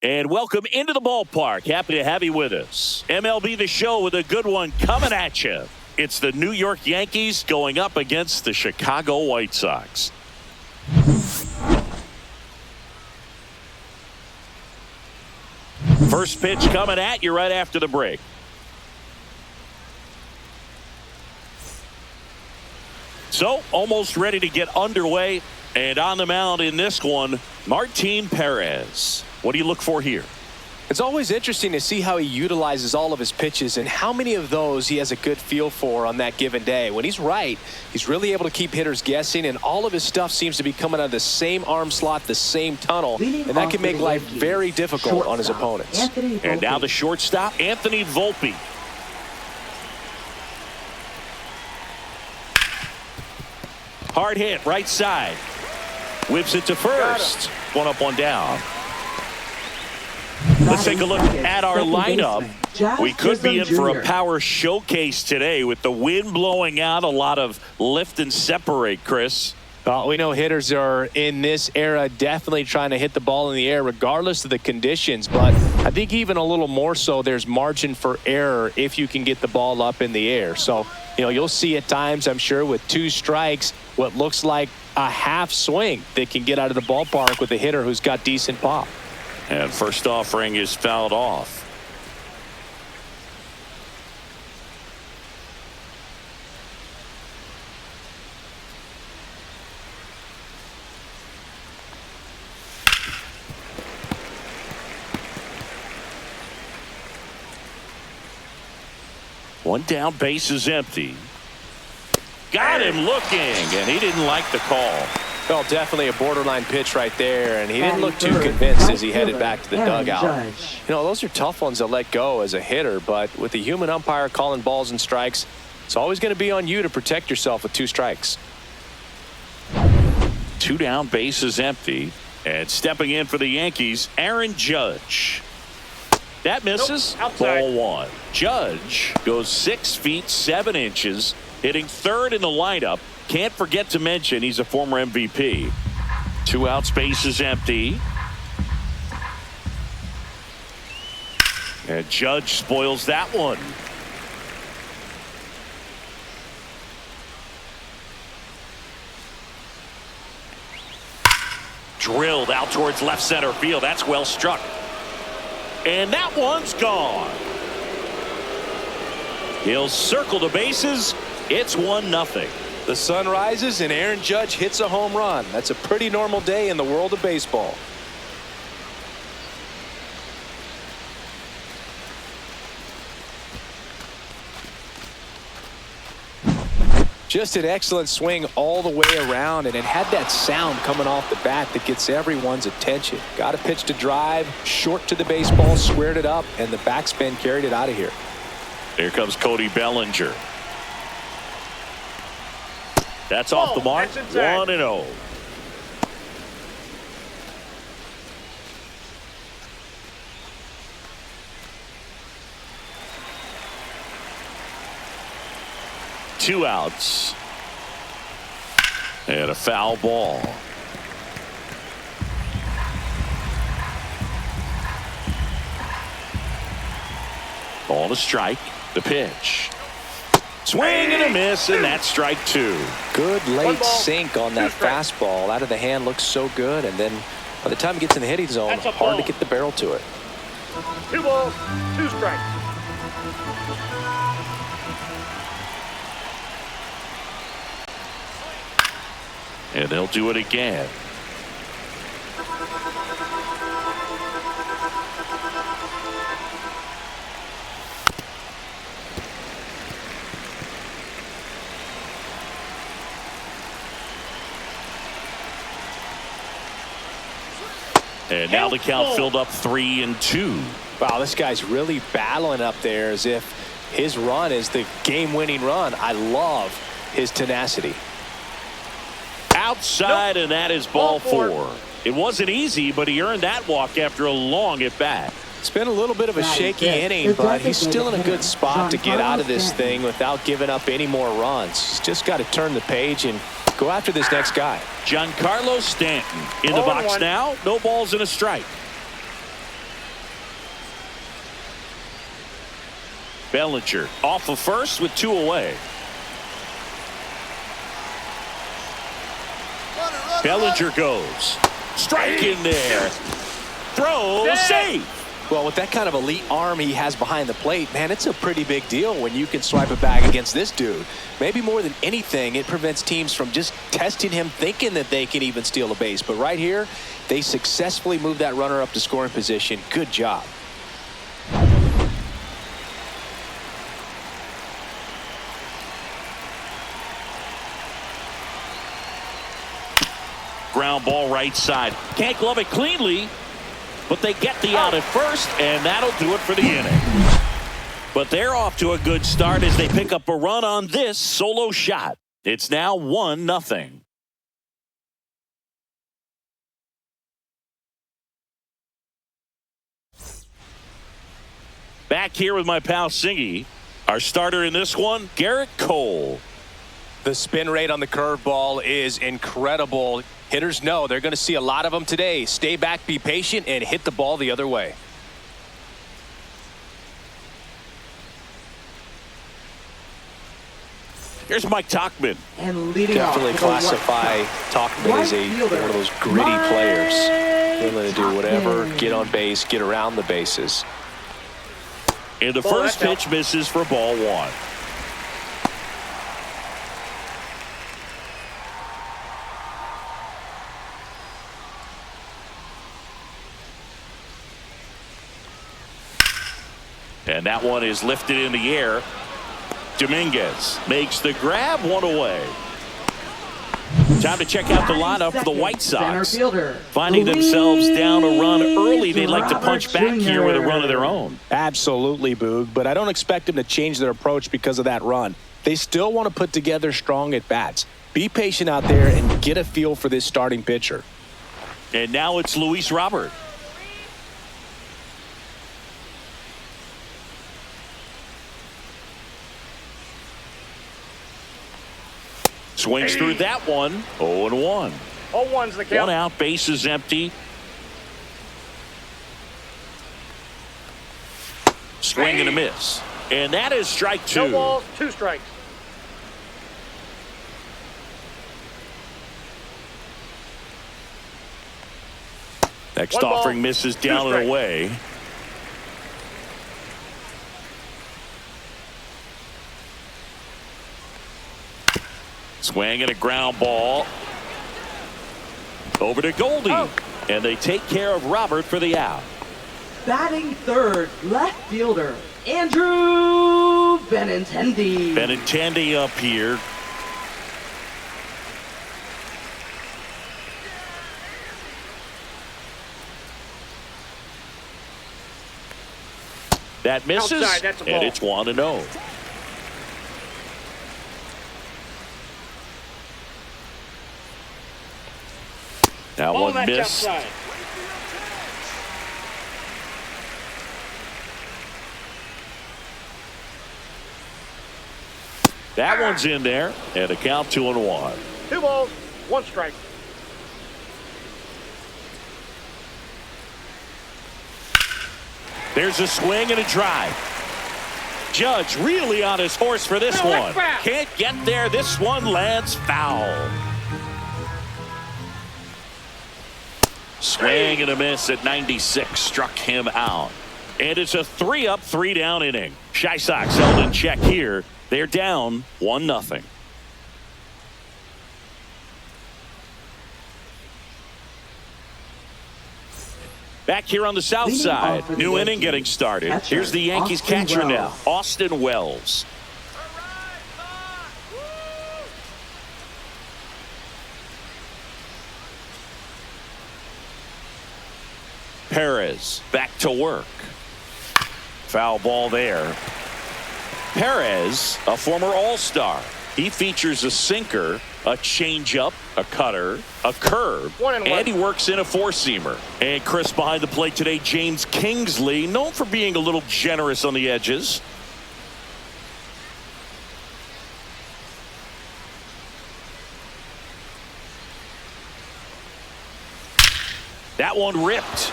And welcome into the ballpark. Happy to have you with us. MLB The Show with a good one coming at you. It's the New York Yankees going up against the Chicago White Sox. First pitch coming at you right after the break. So, almost ready to get underway. And on the mound in this one, Martin Perez. What do you look for here? It's always interesting to see how he utilizes all of his pitches and how many of those he has a good feel for on that given day. When he's right, he's really able to keep hitters guessing, and all of his stuff seems to be coming out of the same arm slot, the same tunnel, and that can make life very difficult on his opponents. And now the shortstop, Anthony Volpe. Hard hit, right side. Whips it to first. One up, one down. Let's take a look at our lineup. We could be in for a power showcase today with the wind blowing out, a lot of lift and separate, Chris. We know hitters are in this era definitely trying to hit the ball in the air regardless of the conditions, but I think even a little more so there's margin for error if you can get the ball up in the air. So, you'll see at times, I'm sure, with 2 strikes, what looks like a half swing that can get out of the ballpark with a hitter who's got decent pop. And first offering is fouled off. One down, base is empty. Got him looking, and he didn't like the call. Well, definitely a borderline pitch right there, and he didn't look too convinced as he headed back to the dugout. Those are tough ones to let go as a hitter, but with the human umpire calling balls and strikes, it's always going to be on you to protect yourself with 2 strikes. 2 down, base is empty, and stepping in for the Yankees, Aaron Judge. That misses. Ball 1. Judge goes 6 feet 7 inches, hitting third in the lineup. Can't forget to mention he's a former MVP. 2 outs, base is empty. And Judge spoils that one. Drilled out towards left center field. That's well struck. And that one's gone. He'll circle the bases. It's 1-0. The sun rises and Aaron Judge hits a home run. That's a pretty normal day in the world of baseball. Just an excellent swing all the way around, and it had that sound coming off the bat that gets everyone's attention. Got a pitch to drive, short to the baseball, squared it up, and the backspin carried it out of here. Here comes Cody Bellinger. That's off the mark. 1-0. Two outs. And a foul ball. Ball to strike. The pitch. Swing and a miss, and that's strike 2. Good late sink on that fastball. Out of the hand looks so good, and then by the time it gets in the hitting zone, hard to get the barrel to it. 2 balls, 2 strikes. And they'll do it again. And now the count filled up 3-2. Wow, this guy's really battling up there as if his run is the game-winning run. I love his tenacity. Outside, and that is ball 4. It wasn't easy, but he earned that walk after a long at-bat. It's been a little bit of a shaky inning, but he's still in a good spot to get out of this thing without giving up any more runs. He's just got to turn the page and go after this next guy. Giancarlo Stanton in the box now. No balls and a strike. Bellinger off of first with 2 away. Bellinger goes. Strike in there. Throw, save. Well, with that kind of elite arm he has behind the plate, man, it's a pretty big deal when you can swipe a bag against this dude. Maybe more than anything, it prevents teams from just testing him, thinking that they can even steal a base. But right here, they successfully moved that runner up to scoring position. Good job. Ground ball right side. Can't glove it cleanly, but they get the out at first, and that'll do it for the inning. But they're off to a good start as they pick up a run on this solo shot. It's now 1-0. Back here with my pal Singy. Our starter in this one, Garrett Cole. The spin rate on the curveball is incredible. Hitters know they're going to see a lot of them today. Stay back, be patient, and hit the ball the other way. Here's Mike Tauchman. And leading Definitely off classify Tauchman as one of those gritty players. Willing to do whatever, get on base, get around the bases. And the first pitch misses for ball 1. And that one is lifted in the air. Dominguez makes the grab, 1 away. Time to check out the lineup for the White Sox. Finding themselves down a run early, they'd like to punch back here with a run of their own. Absolutely, Boog, but I don't expect them to change their approach because of that run. They still want to put together strong at-bats. Be patient out there and get a feel for this starting pitcher. And now it's Luis Robert. Swings through that one. 0-1. 0-1's the count. 1 out, base is empty. Swing and a miss. And that is strike 2. No balls, 2 strikes. Next 1 offering ball, misses 2 down and strikes. away. Swing and a ground ball. Over to Goldie. Oh. And they take care of Robert for the out. Batting third, left fielder, Andrew Benintendi. Benintendi up here. That misses, Outside, that's a ball. and it's 1-0. That Ball one that's missed. outside. That one's in there, and the count 2-1. 2 balls, 1 strike. There's a swing and a drive. Judge really on his horse for this one. Can't get there. This one lands foul. Swing and a miss at 96. Struck him out. And it's a 3-up, 3-down inning. Chi Sox held in check here. They're down 1-0. Back here on the south side. New inning getting started. Here's the Yankees catcher now, Austin Wells. Perez back to work. Foul ball there. Perez, a former All-Star. He features a sinker, a changeup, a cutter, a curve, and he works in a four-seamer. And Chris behind the plate today, James Kingsley, known for being a little generous on the edges. That one ripped.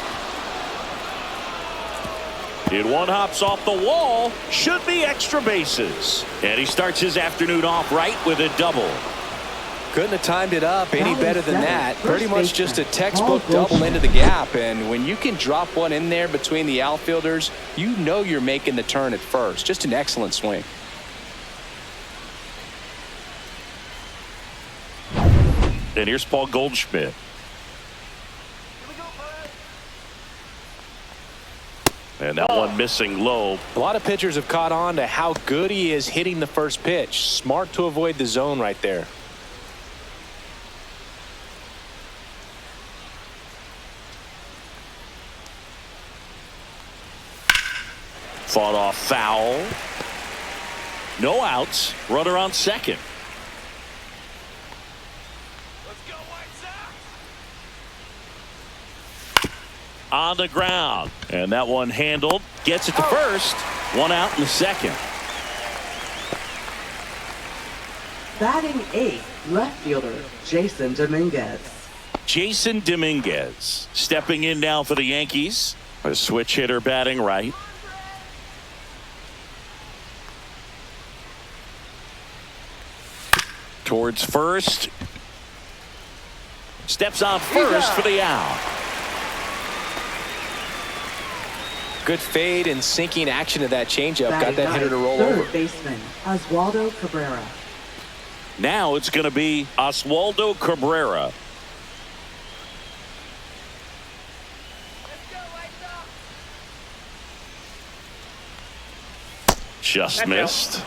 It one hops off the wall. Should be extra bases. And he starts his afternoon off right with a double. Couldn't have timed it up any better than that. Pretty much just a textbook Paul double into the gap. And when you can drop one in there between the outfielders, you know you're making the turn at first. Just an excellent swing. And here's Paul Goldschmidt. And that one missing low. A lot of pitchers have caught on to how good he is hitting the first pitch. Smart to avoid the zone right there. Fought off foul. No outs. Runner on second. On the ground. And that one handled. Gets it to first. One out in the second. Batting eighth, left fielder Jason Dominguez. Jason Dominguez stepping in now for the Yankees. A switch hitter batting right. Towards first. Steps on first for the out. Good fade and sinking action of that changeup. Got that hitter to roll third over. Baseman Oswaldo Cabrera. Now it's going to be Oswaldo Cabrera. Just missed.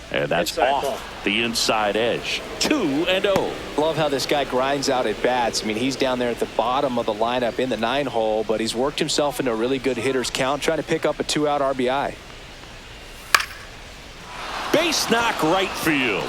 And that's Inside off ball. the inside edge. 2-0. Love how this guy grinds out at bats. I mean, he's down there at the bottom of the lineup in the 9-hole, but he's worked himself into a really good hitter's count, trying to pick up a 2-out RBI. Base knock right field.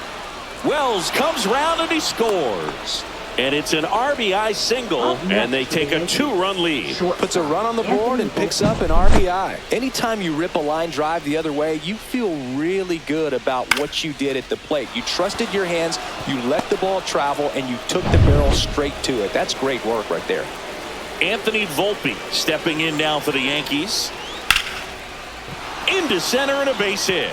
Wells comes round and he scores. And it's an RBI single, and they take a 2-run lead. Puts a run on the board and picks up an RBI. Anytime you rip a line drive the other way, you feel really good about what you did at the plate. You trusted your hands, you let the ball travel, and you took the barrel straight to it. That's great work right there. Anthony Volpe stepping in now for the Yankees. Into center and a base hit.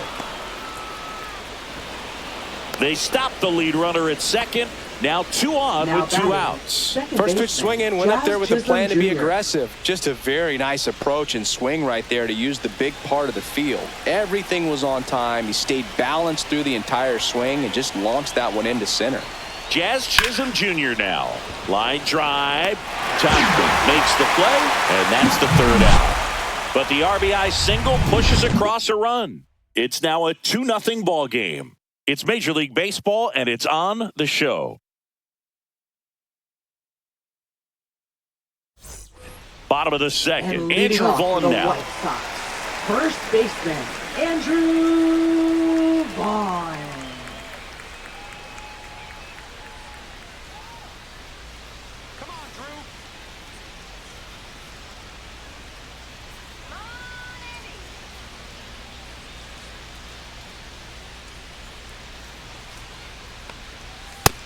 They stop the lead runner at second. Now 2 on with 2 outs. First pitch swing in, went up there with a plan to be aggressive. Just a very nice approach and swing right there to use the big part of the field. Everything was on time. He stayed balanced through the entire swing and just launched that one into center. Jazz Chisholm Jr. now. Line drive. Thompson makes the play, and that's the 3rd out. But the RBI single pushes across a run. It's now a 2-0 ball game. It's Major League Baseball, and it's on the show. Bottom of the second. Andrew Vaughn now. First baseman Andrew Vaughn. Come on, Drew.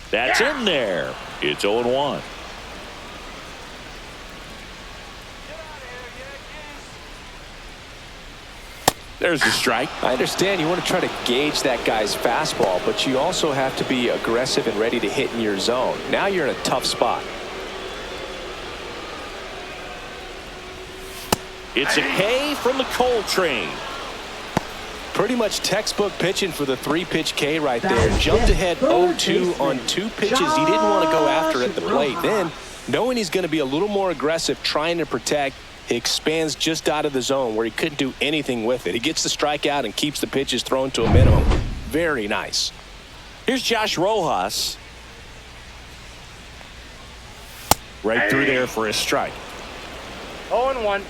That's in there. It's 0-1. There's the strike. I understand you want to try to gauge that guy's fastball, but you also have to be aggressive and ready to hit in your zone. Now you're in a tough spot. It's a K from the Coltrane. Pretty much textbook pitching for the 3-pitch K right there. Jumped ahead 0-2 on 2 pitches he didn't want to go after at the plate. Then, knowing he's going to be a little more aggressive trying to protect, he expands just out of the zone where he couldn't do anything with it. He gets the strikeout and keeps the pitches thrown to a minimum. Very nice. Here's Josh Rojas. Right through there for a strike. 0-1.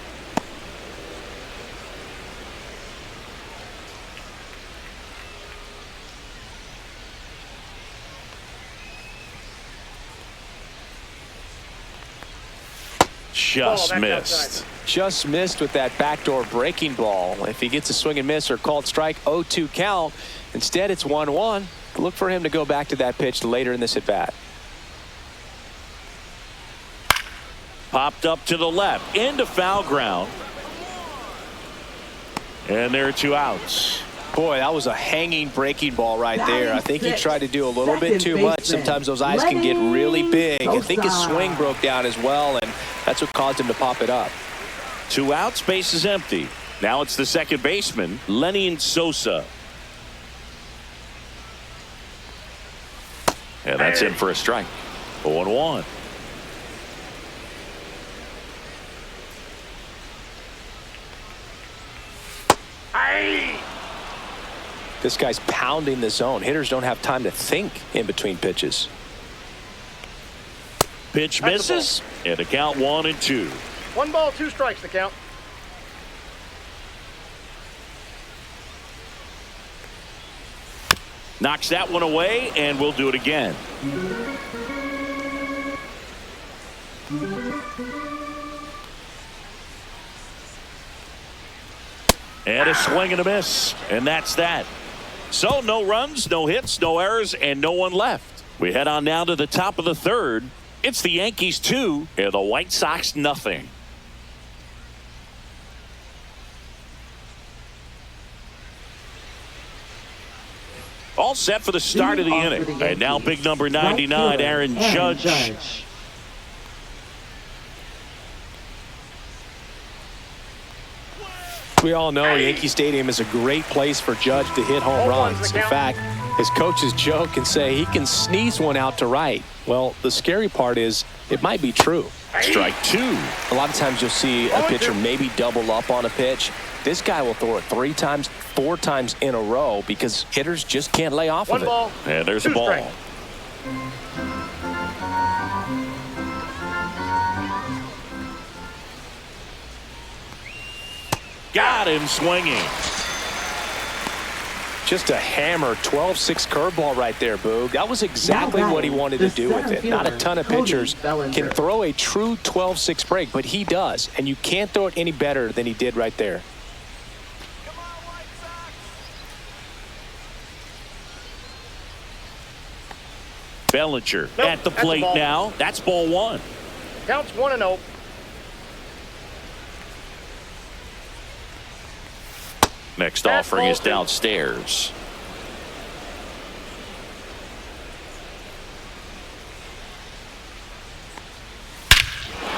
Just missed. Outside. Just missed with that backdoor breaking ball. If he gets a swing and miss or called strike, 0-2 count. Instead, it's 1-1. Look for him to go back to that pitch later in this at-bat. Popped up to the left, into foul ground. And there are 2 outs. Boy, that was a hanging breaking ball right there. I think he tried to do a little bit Second too much. baseman, Sometimes those eyes can get really big. I think his Sosa. swing broke down as well, and that's what caused him to pop it up. 2 outs, base is empty. Now it's the second baseman, Lenny Sosa. And that's in for a strike. 0-1. This guy's pounding the zone. Hitters don't have time to think in between pitches. Pitch misses, and the count 1-2. 1 ball, 2 strikes to count. Knocks that one away, and we'll do it again. And a swing and a miss, and that's that. So no runs, no hits, no errors, and no one left. We head on down to the top of the third. It's the Yankees 2 and the White Sox nothing. All set for the start of the inning. And now big number 99, Aaron Judge. We all know Yankee Stadium is a great place for Judge to hit home runs. In fact, his coaches joke and say he can sneeze one out to right. Well, the scary part is it might be true. Strike 2. A lot of times you'll see a pitcher maybe double up on a pitch. This guy will throw it 3 times, 4 times in a row because hitters just can't lay off of it. 1 ball. And there's a 2 ball. strikes. Got him swinging. Just a hammer 12-6 curveball right there, Boog. That was exactly what he wanted to do with it. Not a ton of pitchers can throw a true 12-6 break, but he does. And you can't throw it any better than he did right there. Bellinger at the plate now. That's ball 1. Counts 1-0. Next offering is downstairs.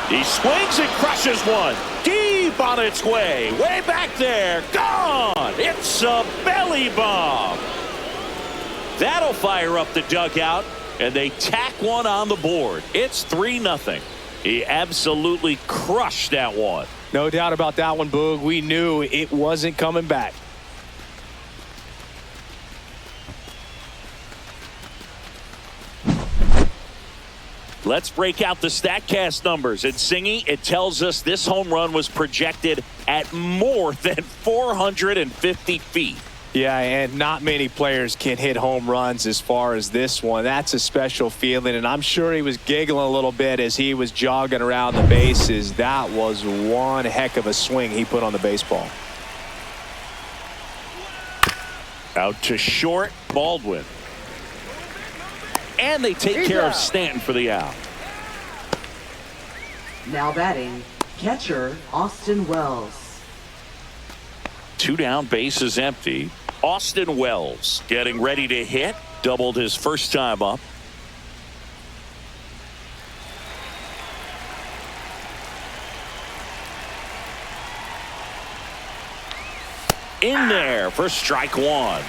He swings and crushes one. Deep on its way. Way back there. Gone. It's a belly bomb. That'll fire up the dugout, and they tack one on the board. It's 3-0. He absolutely crushed that one. No doubt about that one, Boog. We knew it wasn't coming back. Let's break out the StatCast numbers. And Singy, it tells us this home run was projected at more than 450 feet. Yeah, and not many players can hit home runs as far as this one. That's a special feeling, and I'm sure he was giggling a little bit as he was jogging around the bases. That was one heck of a swing he put on the baseball. Out to short, Baldwin. And they take care of Stanton for the out. Now batting, catcher Austin Wells. 2 down, bases empty. Austin Wells getting ready to hit. Doubled his first time up. In there for strike 1.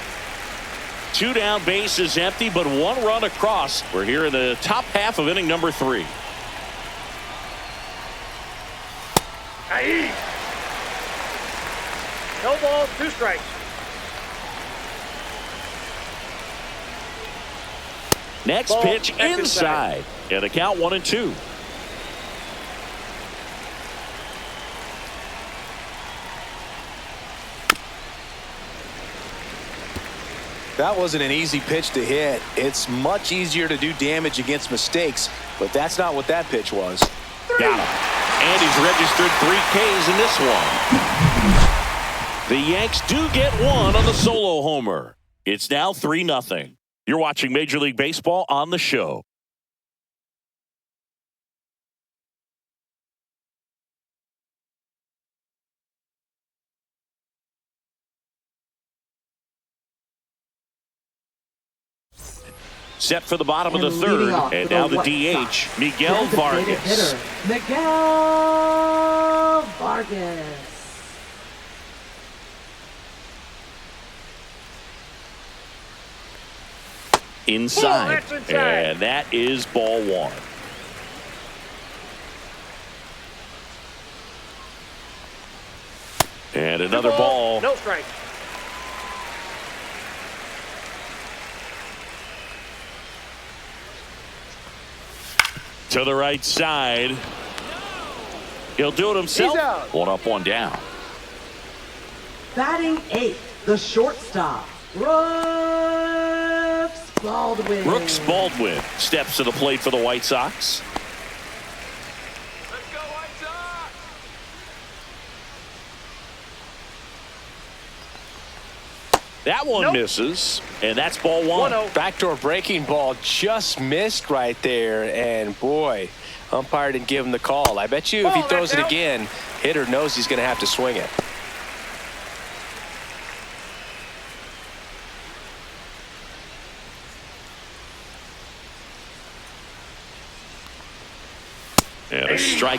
2 down, bases empty, but 1 run across. We're here in the top half of inning number 3. No balls, 2 strikes. Next Ball, pitch back inside. And the count 1-2. That wasn't an easy pitch to hit. It's much easier to do damage against mistakes, but that's not what that pitch was. Got him. And he's registered 3 Ks in this one. The Yanks do get 1 on the solo homer. It's now 3-0. You're watching Major League Baseball on the show. Set for the bottom of the third, and now the DH, Miguel Vargas. Hitter, Miguel Vargas. Inside, and that is ball one. And another ball. No strike. To the right side. He'll do it himself. One up, one down. Batting eighth, the shortstop, Brooks Baldwin. Brooks Baldwin steps to the plate for the White Sox. Let's go, White Sox! That one misses, and that's ball one. 1-0. Backdoor breaking ball just missed right there, and boy, umpire didn't give him the call. I bet you if he throws it again, hitter knows he's going to have to swing it. And a strike.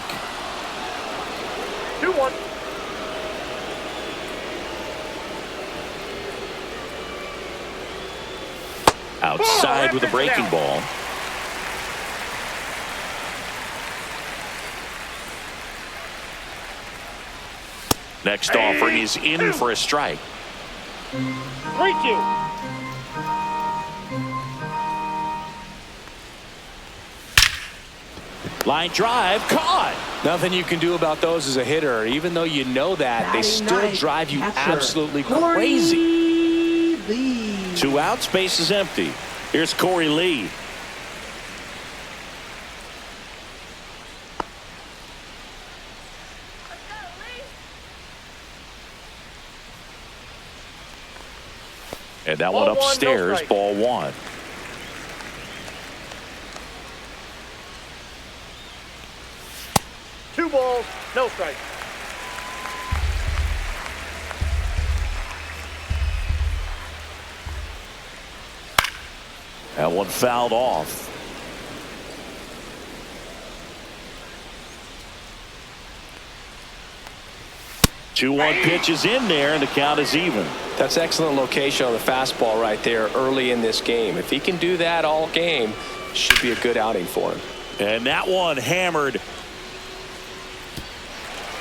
2-1. Outside with a breaking ball. Next offering is in for a strike. 3-2. Line drive, caught. Nothing you can do about those as a hitter. Even though you know that, they still drive you absolutely crazy. Lee. 2 outs, base is empty. Here's Corey Lee. And that one upstairs, ball one. Two balls, no strike. That one fouled off. Two-one pitch is in there, and the count is even. That's excellent location on the fastball right there early in this game. If he can do that all game, should be a good outing for him. And that one hammered.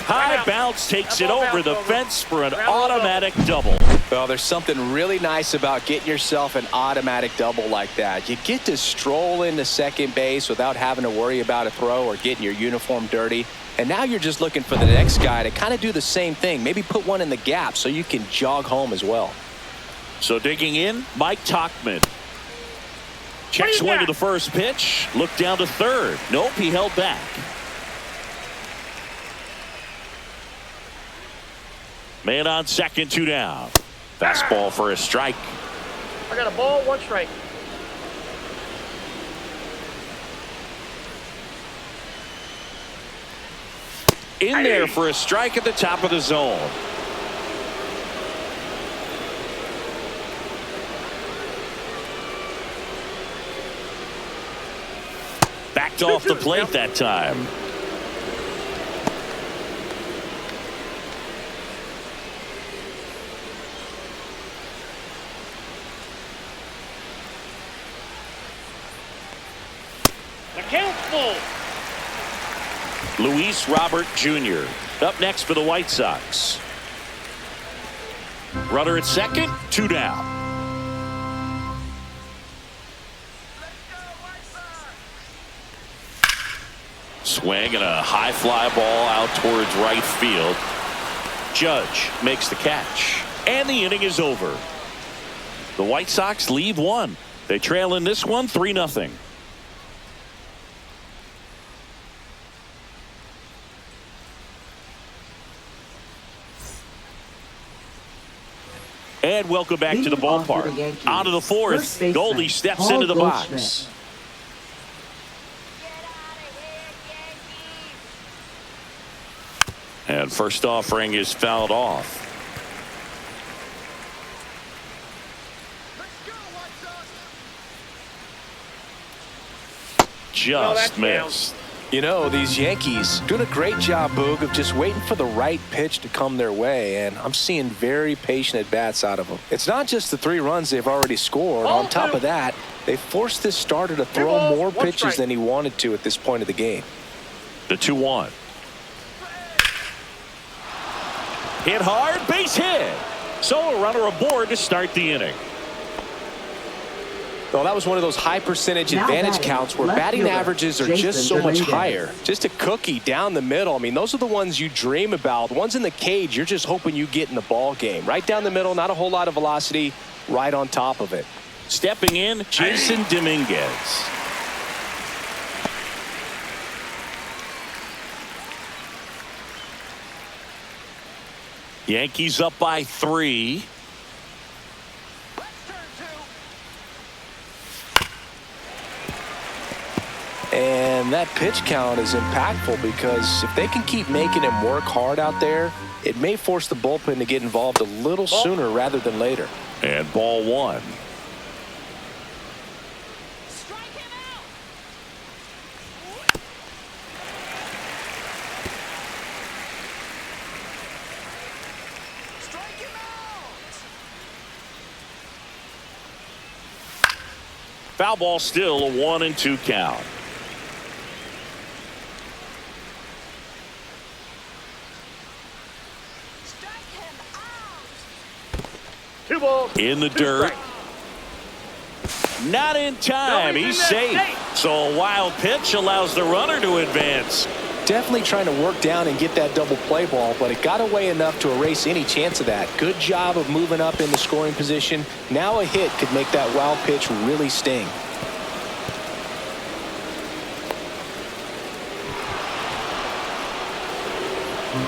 High bounce takes it over the fence for an automatic double. Well, there's something really nice about getting yourself an automatic double like that. You get to stroll into second base without having to worry about a throw or getting your uniform dirty. And now you're just looking for the next guy to kind of do the same thing. Maybe put one in the gap so you can jog home as well. So digging in, Mike Tauchman. Check swing to the first pitch. Look down to third. Nope, he held back. Man on second, 2 down. Fastball for a strike. I got a ball, 1 strike. In there for a strike at the top of the zone. Backed off the plate that time. The count's full. Luis Robert Jr. up next for the White Sox. Runner at second, 2 down. Swing and a high fly ball out towards right field. Judge makes the catch, and the inning is over. The White Sox lead 1. They trail in this one 3-0. And welcome back to the Leading off for ballpark. the Yankees, On to the fourth. first baseman, Goldie steps Paul into the Goldschmidt. box. And first offering is fouled off. Just missed. You know, these Yankees doing a great job, Boog, of just waiting for the right pitch to come their way, and I'm seeing very patient at-bats out of them. It's not just the 3 runs they've already scored. On top of that, they forced this starter to throw more pitches than he wanted to at this point of the game. The 2-1. Hit hard, base hit. So a runner aboard to start the inning. Well, that was one of those high percentage Now advantage batting, counts where left batting fielder, averages are Jason just so much Dominguez. higher. Just a cookie down the middle. I mean, those are the ones you dream about. The ones in the cage, you're just hoping you get in the ball game. Right down the middle, not a whole lot of velocity, right on top of it. Stepping in, Jason Dominguez. Yankees up by 3. And that pitch count is impactful because if they can keep making him work hard out there, it may force the bullpen to get involved a little sooner rather than later. And ball 1. Foul ball, still a 1-2 count. Two balls. In the two dirt. strikes. Not in time. Nobody's He's in that safe. safe. So a wild pitch allows the runner to advance. Definitely trying to work down and get that double play ball, but it got away enough to erase any chance of that. Good job of moving up in the scoring position. Now a hit could make that wild pitch really sting.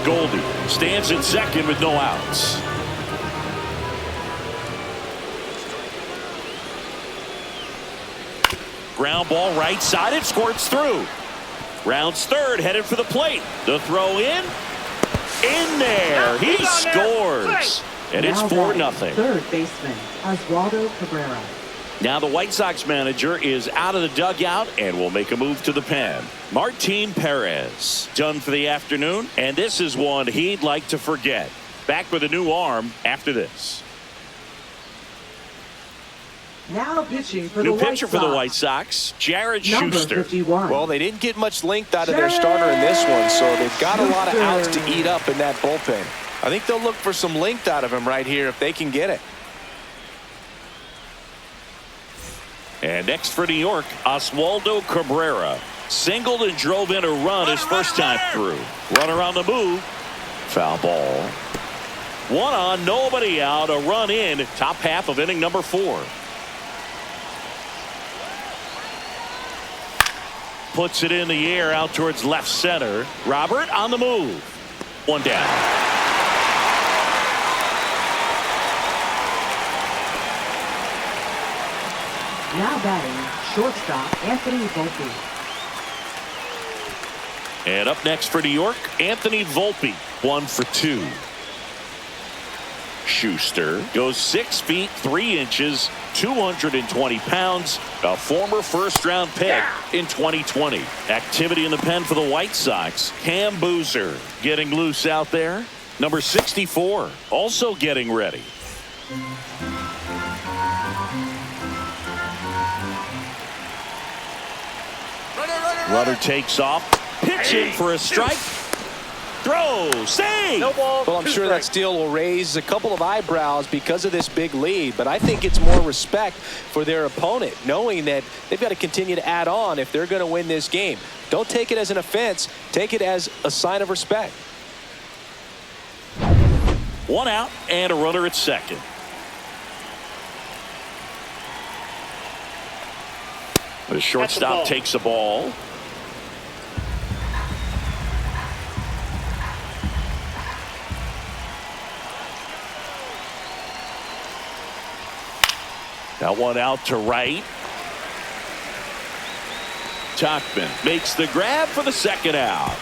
Goldie stands in second with no outs. Ground ball right side. It squirts through. Rounds third, headed for the plate. The throw in there. He scores. And it's Now 4-0. batting, third baseman, Oswaldo Cabrera. Now the White Sox manager is out of the dugout and will make a move to the pen. Martin Perez done for the afternoon, and this is one he'd like to forget. Back with a new arm after this. Now pitching for New the White pitcher Sox. for the White Sox, Jared Number Schuster. 51. Well, they didn't get much length out of their starter in this one, so they've got a lot of outs to eat up in that bullpen. I think they'll look for some length out of him right here if they can get it. And next for New York, Oswaldo Cabrera. Singled and drove in a run his first time through. Runner on the move. Foul ball. 1 on, nobody out. A run in. Top half of inning number 4. Puts it in the air out towards left center. Robert on the move. 1 down. Now batting, shortstop, Anthony Volpe. And up next for New York, Anthony Volpe. 1 for 2. Schuster goes 6 feet 3 inches, 220 pounds, a former first-round pick in 2020. Activity in the pen for the White Sox. Cam Boozer getting loose out there. Number 64 also getting ready. Runner takes off. Pitch in for a strike. Throw. Save. No ball. Well, I'm two sure that strikes. steal will raise a couple of eyebrows because of this big lead, but I think it's more respect for their opponent, knowing that they've got to continue to add on if they're going to win this game. Don't take it as an offense. Take it as a sign of respect. 1 out and a runner at second. The shortstop takes the ball. That one out to right. Tuckman makes the grab for the second out.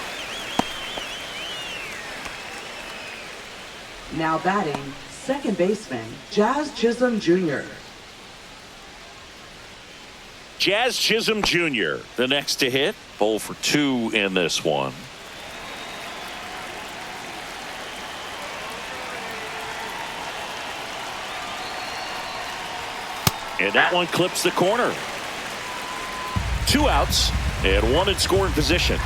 Now batting, second baseman, Jazz Chisholm Jr. Jazz Chisholm Jr., the next to hit. 0 for 2 in this one. And that one clips the corner. 2 outs and 1 in scoring position.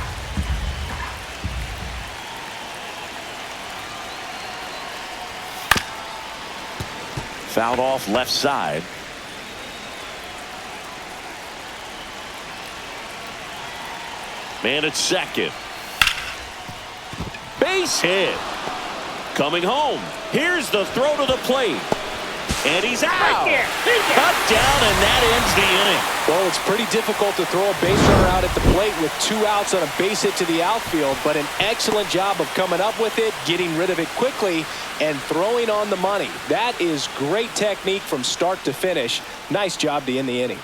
Fouled off left side. Man at second. Base hit. Coming home. Here's the throw to the plate. And he's out. Cut down, and that ends the inning. Well, it's pretty difficult to throw a base runner out at the plate with 2 outs on a base hit to the outfield, but an excellent job of coming up with it, getting rid of it quickly, and throwing on the money. That is great technique from start to finish. Nice job to end the inning.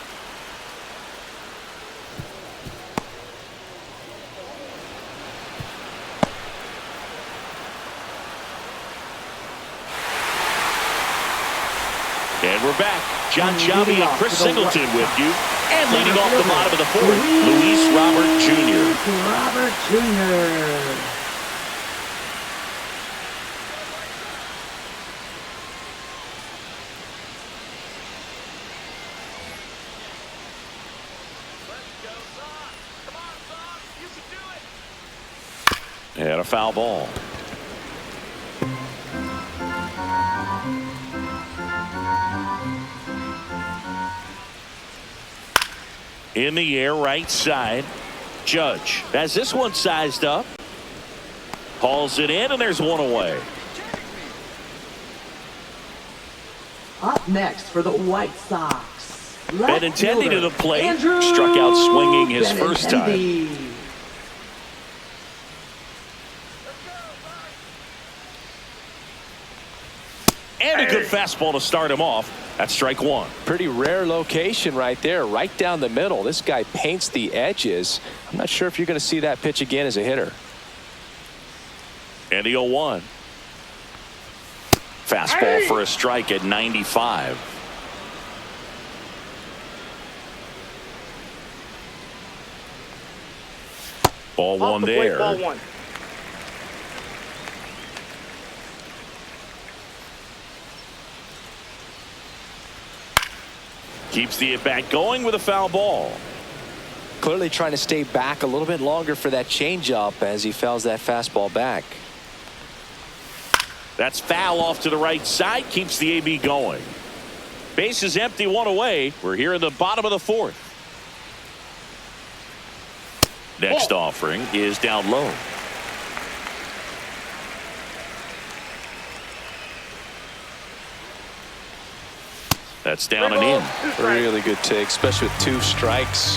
And we're back. John Shabby and Chris Singleton with you. And leading off the bottom of the 4th, Luis Robert Jr. Robert Jr. And a foul ball. In the air, right side. Judge has this one sized up. Hauls it in, and there's one away. Up next for the White Sox, Benintendi to the plate. Andrew Struck out swinging his first time. Benintendi. And a good fastball to start him off. That's strike 1. Pretty rare location right there, right down the middle. This guy paints the edges. I'm not sure if you're going to see that pitch again as a hitter. And the 0-1. Fastball for a strike at 95. Ball one there. Ball 1. Keeps the at-bat going with a foul ball. Clearly trying to stay back a little bit longer for that changeup as he fouls that fastball back. That's foul off to the right side. Keeps the AB going. Base is empty, 1 away. We're here in the bottom of the 4th. Next offering is down low. That's down and in. Really good take, especially with 2 strikes.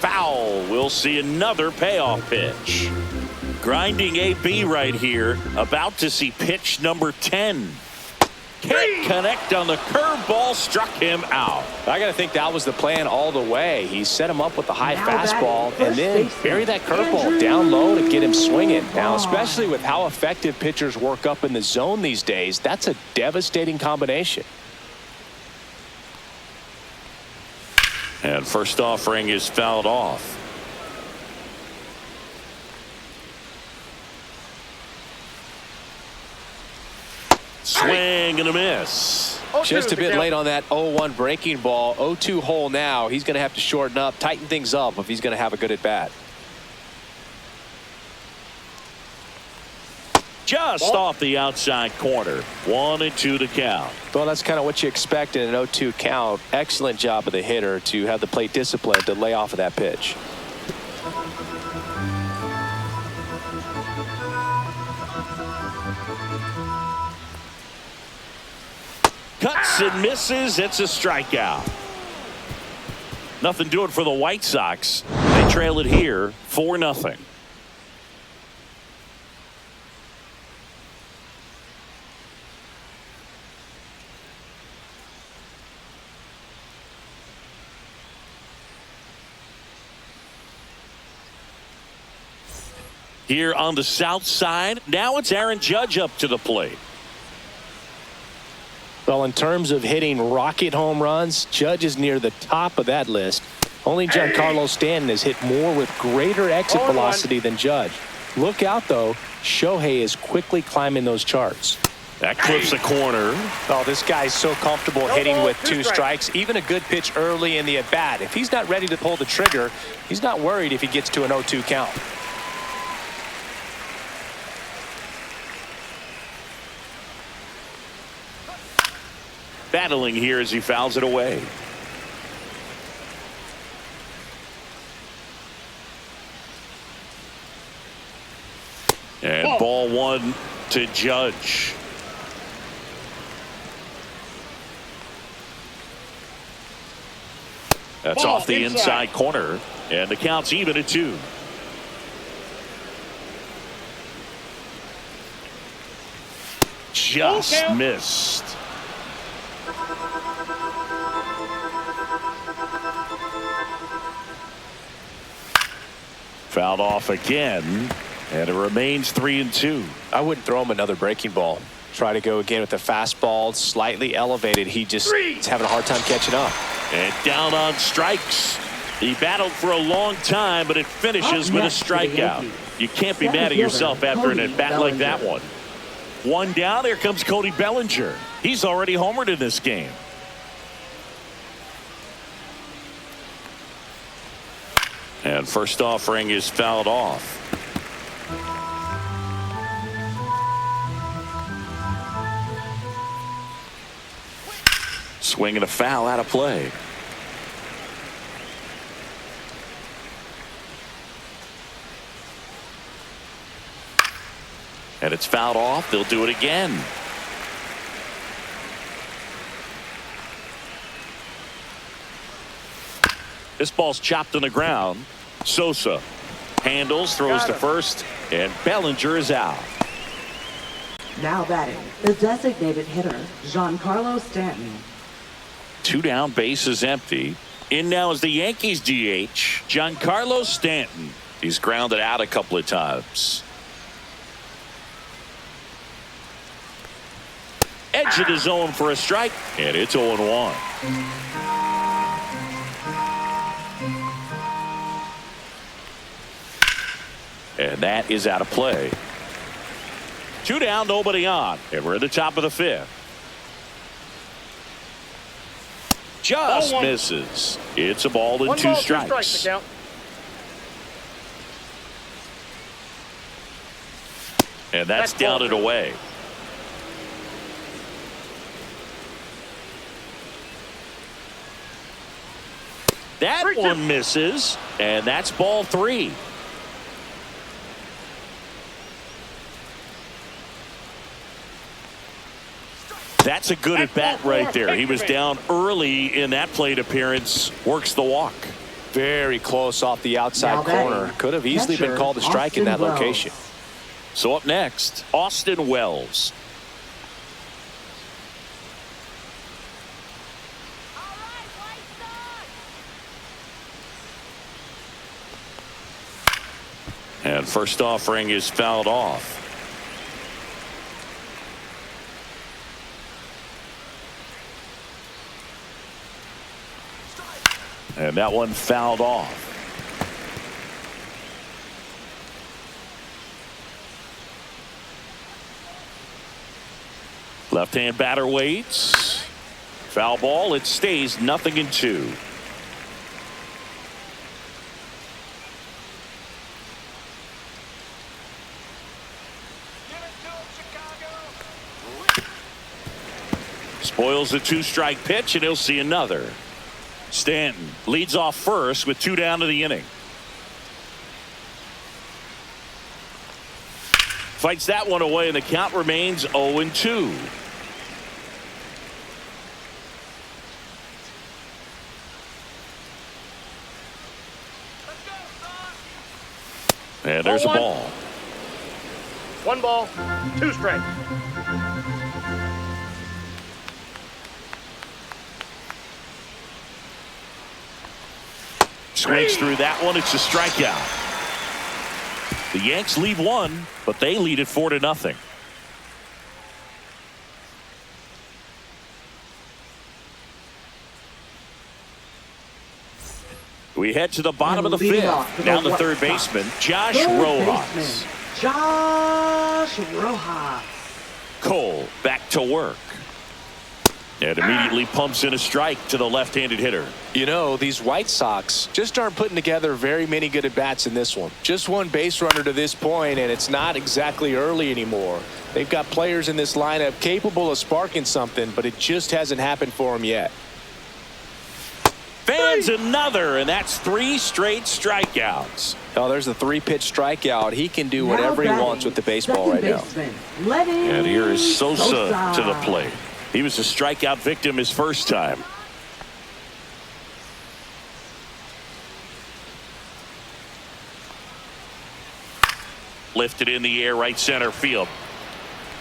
Foul. We'll see another payoff pitch. Grinding AB right here. About to see pitch number 10. Can't connect on the curveball, struck him out. I got to think that was the plan all the way. He set him up with the high Now fastball batting, and then first bury that baseman, curveball Andrew down low to get him swinging. Now, Vaughn. especially with how effective pitchers work up in the zone these days, that's a devastating combination. And first offering is fouled off. Swing and a miss. Just a bit late on that 0-1 breaking ball. 0-2 hole now. He's going to have to shorten up, tighten things up if he's going to have a good at bat. Just off the outside corner. 1-2 to count. Well, that's kind of what you expect in an 0-2 count. Excellent job of the hitter to have the plate discipline to lay off of that pitch. Cuts and misses. It's a strikeout. Nothing doing for the White Sox. They trail it here 4-0. Here on the south side, now it's Aaron Judge up to the plate. Well, in terms of hitting rocket home runs, Judge is near the top of that list. Only Giancarlo Stanton has hit more with greater exit velocity than Judge. Look out, though. Shohei is quickly climbing those charts. That clips the corner. Oh, this guy's so comfortable hitting with 2 strikes. Even a good pitch early in the at-bat. If he's not ready to pull the trigger, he's not worried if he gets to an 0-2 count. Battling here as he fouls it away. And ball 1 to Judge. That's off the inside corner, and the count's even at 2. Just missed. Fouled off again, and it remains 3-2. I wouldn't throw him another breaking ball. Try to go again with the fastball, slightly elevated. He just is having a hard time catching up. And down on strikes. He battled for a long time, but it finishes with a strikeout. You can't be mad at yourself after an at-bat like that one. 1 down, here comes Cody Bellinger. He's already homered in this game. And first offering is fouled off. Swing and a foul out of play. And it's fouled off. They'll do it again. This ball's chopped on the ground. Sosa handles, throws to first, and Bellinger is out. Now batting, the designated hitter, Giancarlo Stanton. 2 down, base is empty. In now is the Yankees DH, Giancarlo Stanton. He's grounded out a couple of times. Edge of the zone for a strike, and it's 0-1. And that is out of play. 2 down, nobody on, and we're at the top of the 5th. Just misses. It's a ball and 2 strikes. And that's down and away. That one misses, and that's ball 3. That's a good at-bat right there. He was down early in that plate appearance. Works the walk. Very close off the outside corner. Could have easily been called a strike in that location. So up next, Austin Wells. And first offering is fouled off. And that one fouled off. Left-hand batter waits. Foul ball. It stays 0-2. Spoils the 2-strike pitch, and he'll see another. Stanton leads off first with 2 down to the inning. Fights that one away, and the count remains 0-2. And there's a ball. 1 ball, 2 strikes. Swings through that one. It's a strikeout. The Yanks lead 1, but they lead it 4-0. We head to the bottom of the 5th. Now the third baseman, Josh Rojas. Josh Rojas. Cole back to work. And immediately pumps in a strike to the left-handed hitter. You know, these White Sox just aren't putting together very many good at-bats in this one. Just one base runner to this point, and it's not exactly early anymore. They've got players in this lineup capable of sparking something, but it just hasn't happened for them yet. Fans another, and that's 3 straight strikeouts. Oh, there's the 3-pitch strikeout. He can do whatever he wants with the baseball right now. And here is Sosa to the plate. He was a strikeout victim his first time. Lifted in the air, right center field.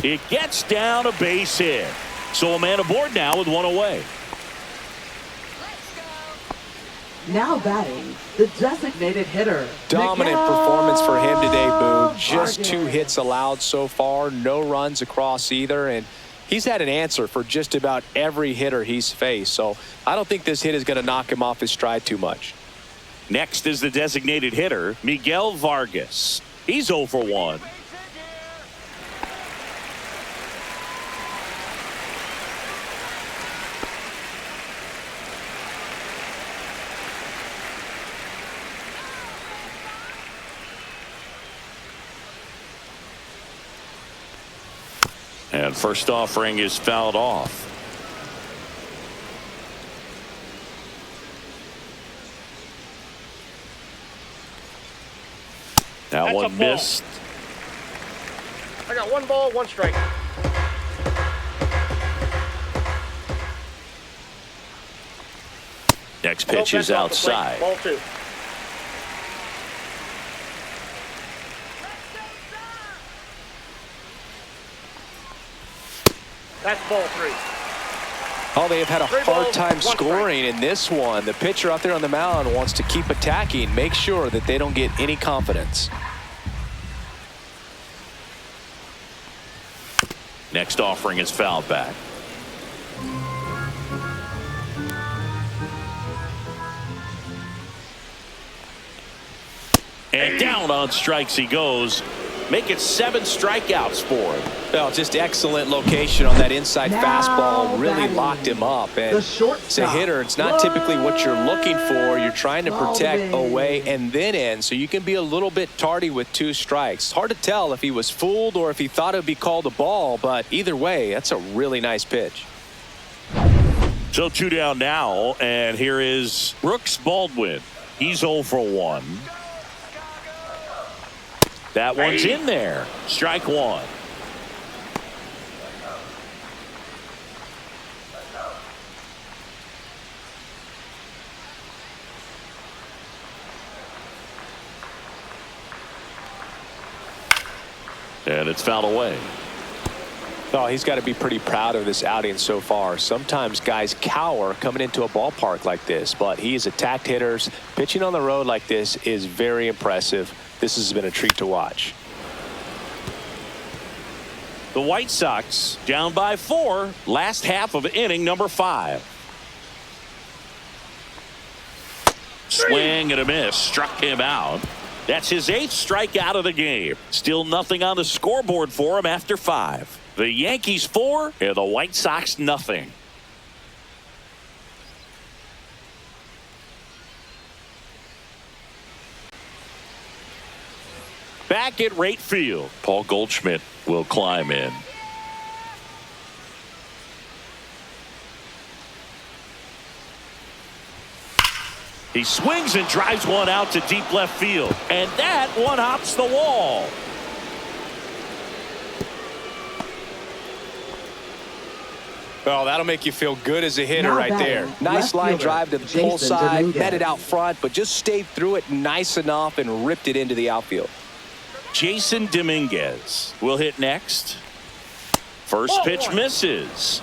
It gets down a base hit. So a man aboard now with 1 away. Now batting, the designated hitter. Dominant performance for him today, Boo. Just 2 hits allowed so far, no runs across either, and he's had an answer for just about every hitter he's faced. So I don't think this hit is going to knock him off his stride too much. Next is the designated hitter, Miguel Vargas. He's 0 for 1. And first offering is fouled off. That That's one missed. I got 1 ball, 1 strike. Next pitch is outside. Ball 2. That's ball 3. Oh, they have had a 3 hard balls, time 1 scoring in this one. The pitcher out there on the mound wants to keep attacking, make sure that they don't get any confidence. Next offering is fouled back. And down on strikes he goes. Make it 7 strikeouts for him. Well, just excellent location on that inside fastball. Really locked him up. And it's a hitter. It's not typically what you're looking for. You're trying to protect away and then in, so you can be a little bit tardy with 2 strikes. Hard to tell if he was fooled or if he thought it would be called a ball, but either way, that's a really nice pitch. So 2 down now, and here is Brooks Baldwin. He's 0 for 1. That one's in there. Strike 1. And it's fouled away. Oh, he's got to be pretty proud of this outing so far. Sometimes guys cower coming into a ballpark like this, but he's attacked hitters. Pitching on the road like this is very impressive. This has been a treat to watch. The White Sox down by 4. Last half of inning number 5. Swing and a miss. Struck him out. That's his 8th strikeout of the game. Still nothing on the scoreboard for him after 5. The Yankees 4 and the White Sox nothing. Back at right field, Paul Goldschmidt will climb in. He swings and drives one out to deep left field, and that one hops the wall. Well, that'll make you feel good as a hitter right there. Nice line drive to the pull side, met it out front, but just stayed through it nice enough and ripped it into the outfield. Jason Dominguez will hit next. First pitch misses.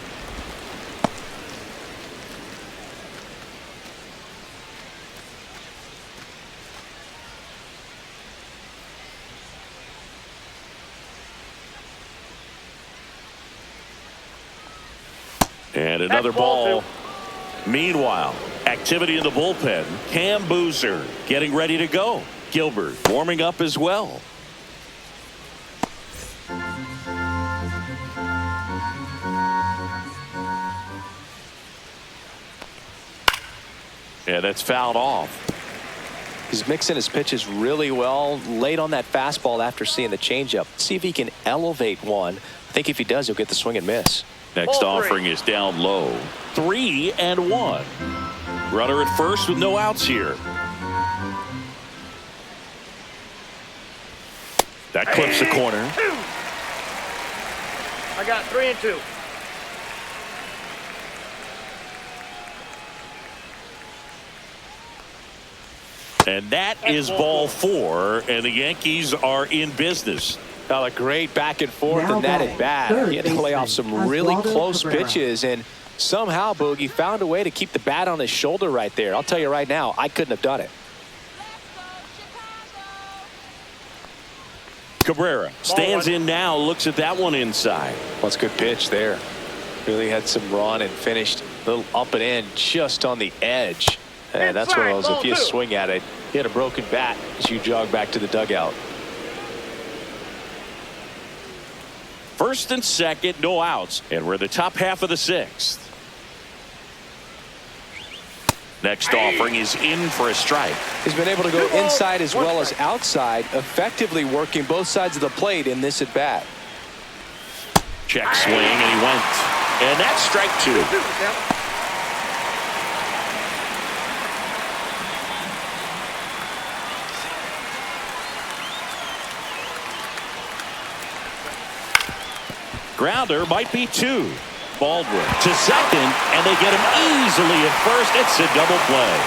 And another ball. Meanwhile, activity in the bullpen. Cam Boozer getting ready to go. Gilbert warming up as well. Yeah, that's fouled off. He's mixing his pitches really well. Late on that fastball after seeing the changeup. See if he can elevate one. I think if he does, he'll get the swing and miss. Next offering is down low. 3-1. Runner at first with no outs here. That clips the corner. I got 3-2. And that is ball 4, and the Yankees are in business. A great back and forth Now and that batting, at bat. third He had to play off baseman, some really Oswaldo close Cabrera. pitches, and somehow Boogie found a way to keep the bat on his shoulder right there. I'll tell you right now, I couldn't have done it. Cabrera stands in now, looks at that one inside. Well, it's a good pitch there. Really had some run and finished a little up and in just on the edge. And that's one of those, if you swing at it, you had a broken bat as you jog back to the dugout. First and second, no outs, and we're in the top half of the 6th. Next offering is in for a strike. He's been able to go inside as well as outside, effectively working both sides of the plate in this at bat. Check swing, and he went. And that's strike 2. Grounder might be 2. Baldwin to second, and they get him easily at first. It's a double play.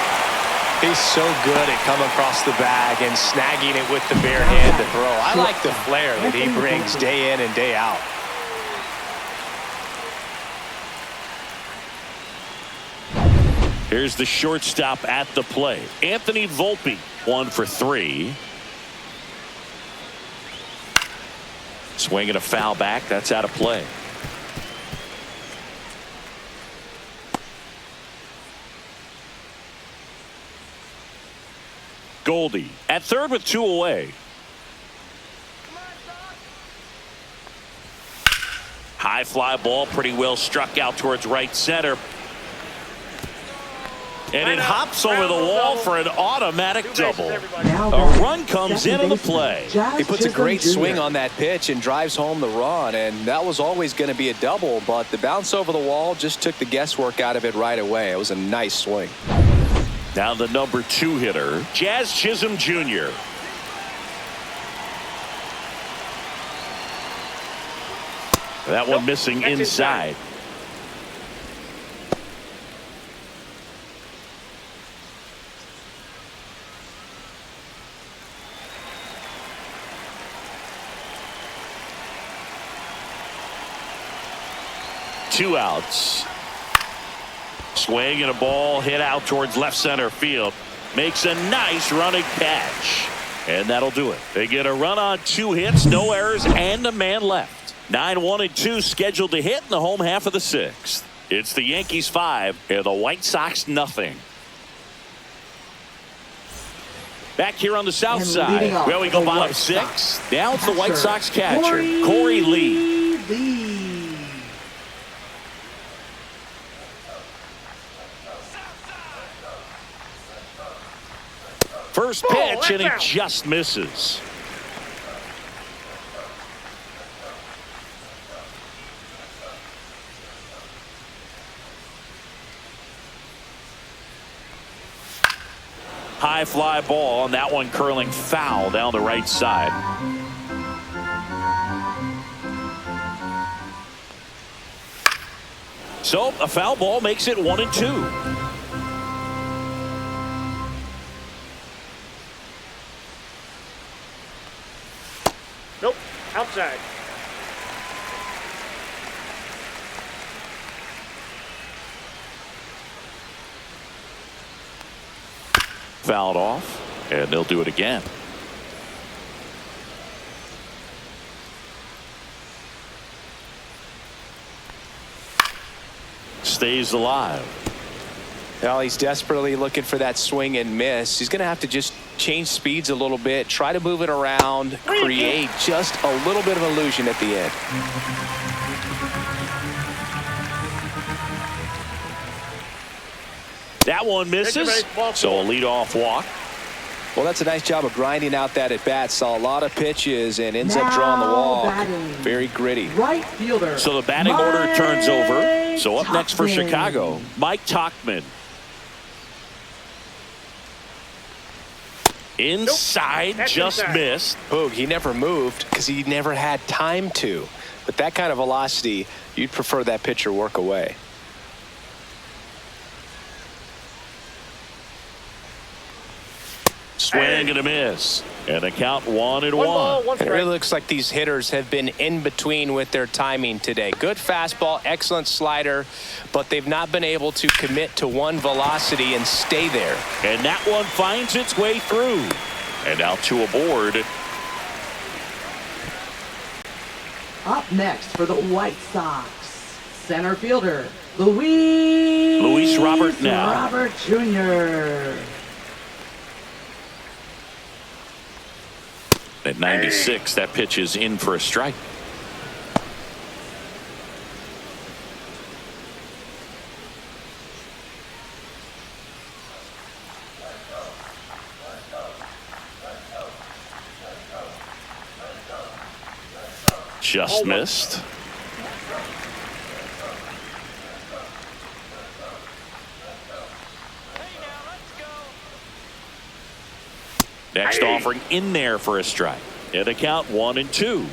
He's so good at coming across the bag and snagging it with the bare hand to throw. I like the flair that he brings day in and day out. Here's the shortstop at the plate. Anthony Volpe, 1 for 3. Swinging a foul back. That's out of play. Goldie at third with 2 away. High fly ball, pretty well struck out towards right center. And it hops over the wall for an automatic double. A run comes into the play. He puts a great swing on that pitch and drives home the run, and that was always going to be a double, but the bounce over the wall just took the guesswork out of it right away. It was a nice swing. Now the number 2 hitter, Jazz Chisholm Jr. That one missing inside. Two outs. Swing and a ball hit out towards left center field. Makes a nice running catch. And that'll do it. They get a run on 2 hits, no errors, and a man left. 9-1-2 scheduled to hit in the home half of the 6th. It's the Yankees 5 and the White Sox nothing. Back here on the south side, where we go bottom 6. Now it's the White Sox catcher, Corey Lee. First pitch, and he just misses. High fly ball, and that one curling foul down the right side. So a foul ball makes it 1-2. Fouled off, and they'll do it again. Stays alive. Well, he's desperately looking for that swing and miss. He's going to have to just change speeds a little bit, try to move it around, create just a little bit of illusion at the end. That one misses, so a leadoff walk. Well, that's a nice job of grinding out that at-bat. Saw a lot of pitches and ends up drawing the walk. Very gritty. Right fielder. So the batting order turns over. So up next for Chicago, Mike Tauchman. Inside, Nope. just inside. missed. Boog, he never moved because he never had time to. But that kind of velocity, you'd prefer that pitcher work away. Swing and a miss. And the count 1-1. One ball, one It strike. really looks like these hitters have been in between with their timing today. Good fastball, excellent slider, but they've not been able to commit to one velocity and stay there. And that one finds its way through. And now two aboard. Up next for the White Sox, center fielder, Luis Robert now. Robert Jr. At 96, that pitch is in for a strike. Just missed. Next offering in there for a strike. And a count 1-2.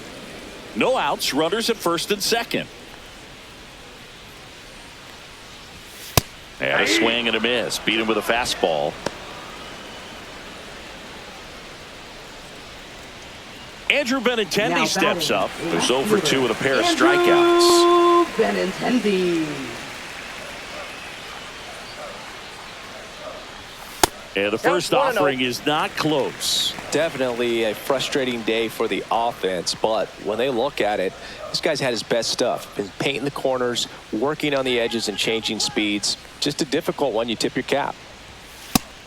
No outs, runners at first and second. And a swing and a miss. Beat him with a fastball. Andrew Benintendi Now steps batting, up. There's left 0 for 2 fielder, with a pair of Andrew strikeouts. Benintendi. And the first Count 1-0. offering is not close. Definitely a frustrating day for the offense, but when they look at it, this guy's had his best stuff. Been painting the corners, working on the edges and changing speeds. Just a difficult one. You tip your cap.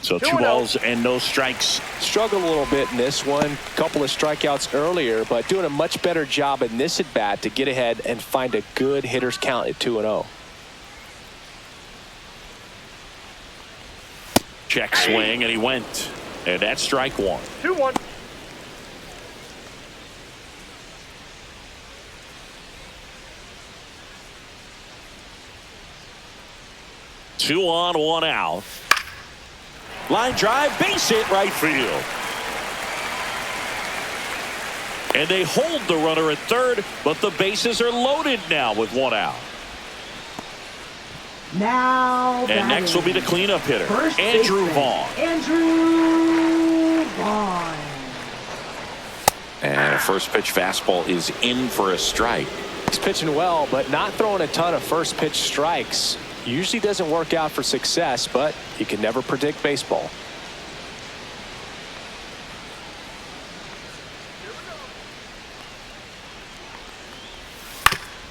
So 2 2-0. balls and no strikes. Struggled a little bit in this one. Couple of strikeouts earlier, but doing a much better job in this at bat to get ahead and find a good hitter's count at 2-0. Check swing, and he went. And that's strike 1. 2-1. Two on, 1 out. Line drive, base hit right field. And they hold the runner at third, but the bases are loaded now with 1 out. Now And next will be the cleanup hitter, first Andrew baseman, Vaughn. Andrew Vaughn. And a first pitch fastball is in for a strike. He's pitching well, but not throwing a ton of first pitch strikes. Usually doesn't work out for success, but you can never predict baseball.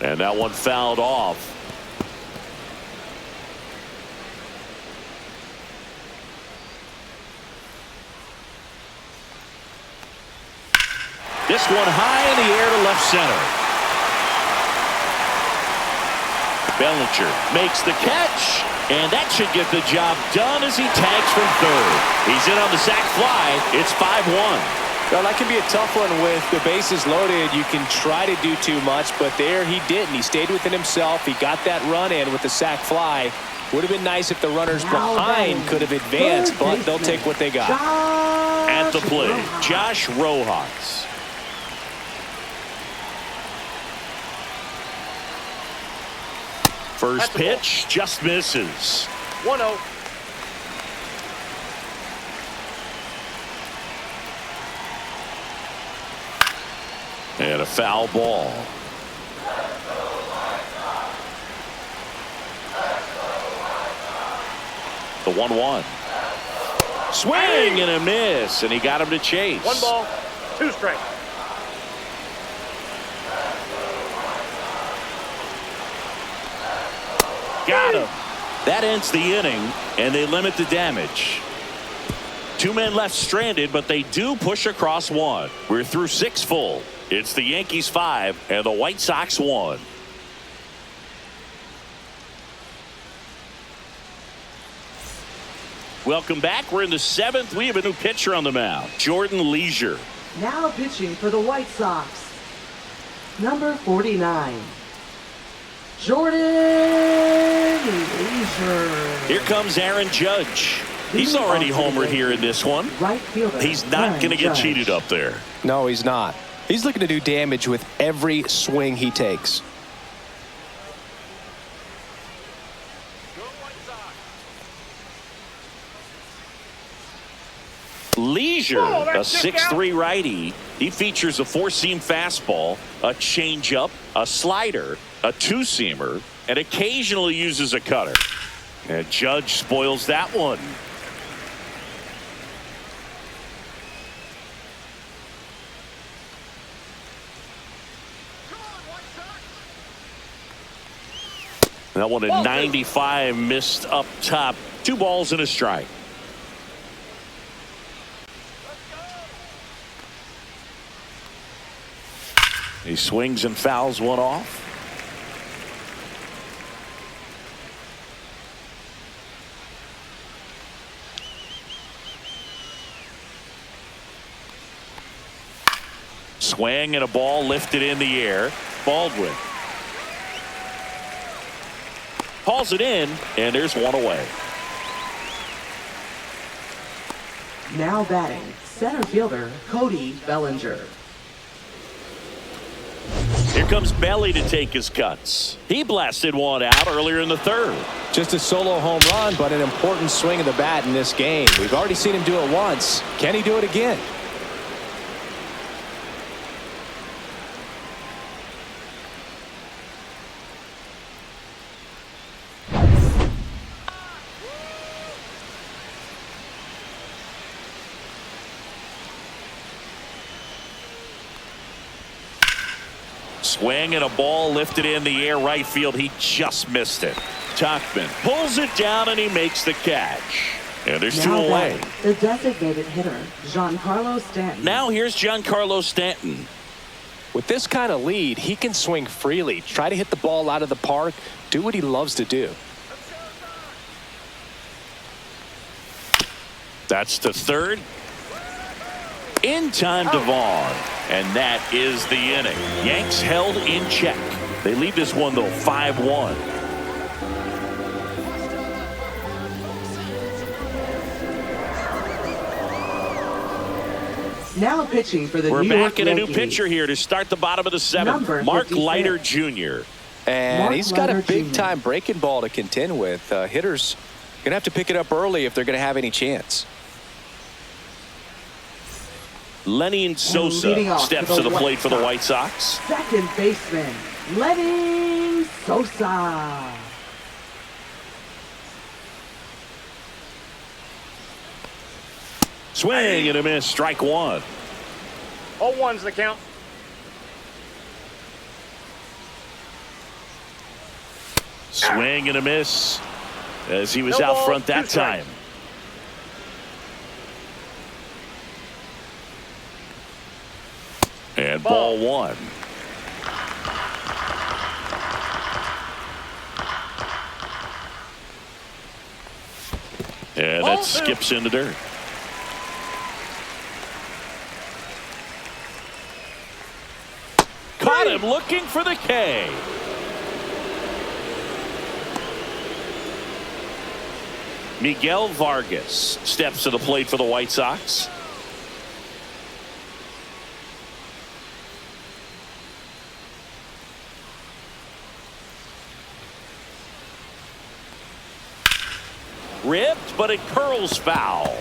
And that one fouled off. This one high in the air to left center. Bellinger makes the catch, and that should get the job done as he tags from third. He's in on the sac fly. It's 5-1. Well, that can be a tough one with the bases loaded. You can try to do too much, but there he didn't. He stayed within himself. He got that run in with the sac fly. Would have been nice if the runners Now behind batting, could have advanced, third but they'll baseman, take what they got. At the plate, Rojas. Josh Rojas. First That's the ball. pitch just misses. 1-0. And a foul ball. The 1-1. Swing and a miss, and he got him to chase. 1 ball, 2 strikes. Got him. That ends the inning, and they limit the damage. 2 men left stranded, but they do push across 1. We're through 6 full. It's the Yankees 5 and the White Sox 1. Welcome back. We're in the 7th. We have a new pitcher on the mound, Jordan Leisure. Now pitching for the White Sox, number 49, Jordan Leisure. Here comes Aaron Judge. He's already homered here in this one. Right fielder. He's not going to get cheated up there. No, he's not. He's looking to do damage with every swing he takes. Leisure, a 6'3" righty. He features a 4-seam fastball, a changeup, a slider, a 2-seamer, and occasionally uses a cutter. And Judge spoils that one. That one at 95, missed up top. 2 balls and a strike. He swings and fouls one off. Swing and a ball lifted in the air. Baldwin hauls it in, and there's 1 away. Now batting, center fielder Cody Bellinger. Here comes Belly to take his cuts. He blasted one out earlier in the 3rd. Just a solo home run, but an important swing of the bat in this game. We've already seen him do it once. Can he do it again? Swing and a ball lifted in the air right field. He just missed it. Tachman pulls it down and he makes the catch. And there's 2 away. The designated hitter, Giancarlo Stanton. Now here's Giancarlo Stanton. With this kind of lead, he can swing freely, try to hit the ball out of the park, do what he loves to do. That's to 3rd. In time to Vaughn. And that is the inning. Yanks held in check. They lead this one, though, 5-1. Now pitching for the We're New back York in a new Yankees. pitcher here to start the bottom of the 7th. Number Mark 56. Leiter Jr. And Mark he's got a Leiter big-time breaking ball to contend with. Hitters going to have to pick it up early if they're going to have any chance. Lenny Sosa steps to the plate for the White Sox. Second baseman, Lenny Sosa. Swing and a miss, strike 1. 0-1's the count. Swing and a miss as he was No out ball, front that 2 strikes. time. And ball 1. And that skips in the dirt. Caught him looking for the K. Miguel Vargas steps to the plate for the White Sox. Ripped, but it curls foul.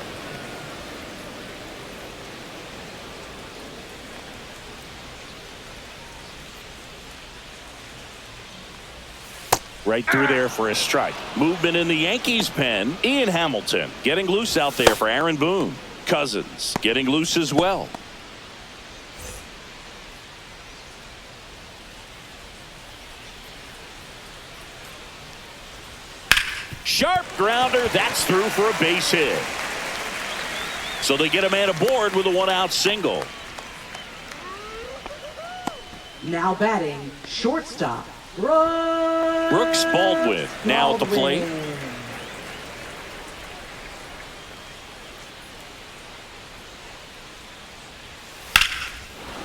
Right through there for a strike. Movement in the Yankees pen. Ian Hamilton getting loose out there for Aaron Boone. Cousins getting loose as well. Sharp grounder. That's through for a base hit. So they get a man aboard with a one-out single. Now batting, shortstop, Brooks Baldwin now at the plate.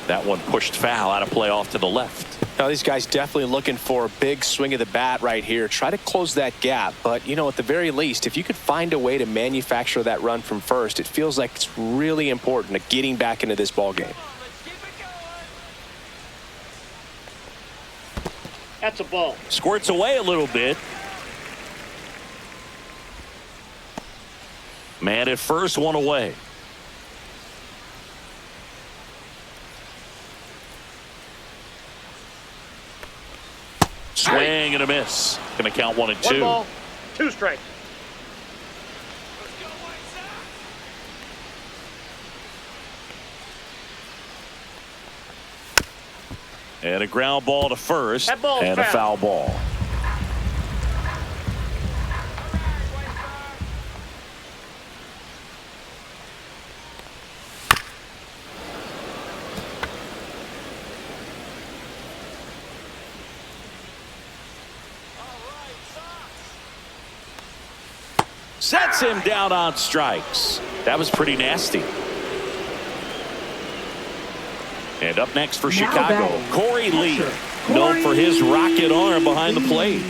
That one pushed foul out of play off to the left. Now these guys definitely looking for a big swing of the bat right here. Try to close that gap. But, you know, at the very least, if you could find a way to manufacture that run from first, it feels like it's really important to getting back into this ball game. That's a ball. Squirts away a little bit. Man at first, one away. Swing and a miss. Going to count 1 and 2. 1 ball, 2 strikes. And a ground ball to first. That ball's and a foul ball. Sets him down on strikes. That was pretty nasty. And up next for Chicago, Corey Lee, known for his rocket arm behind the plate.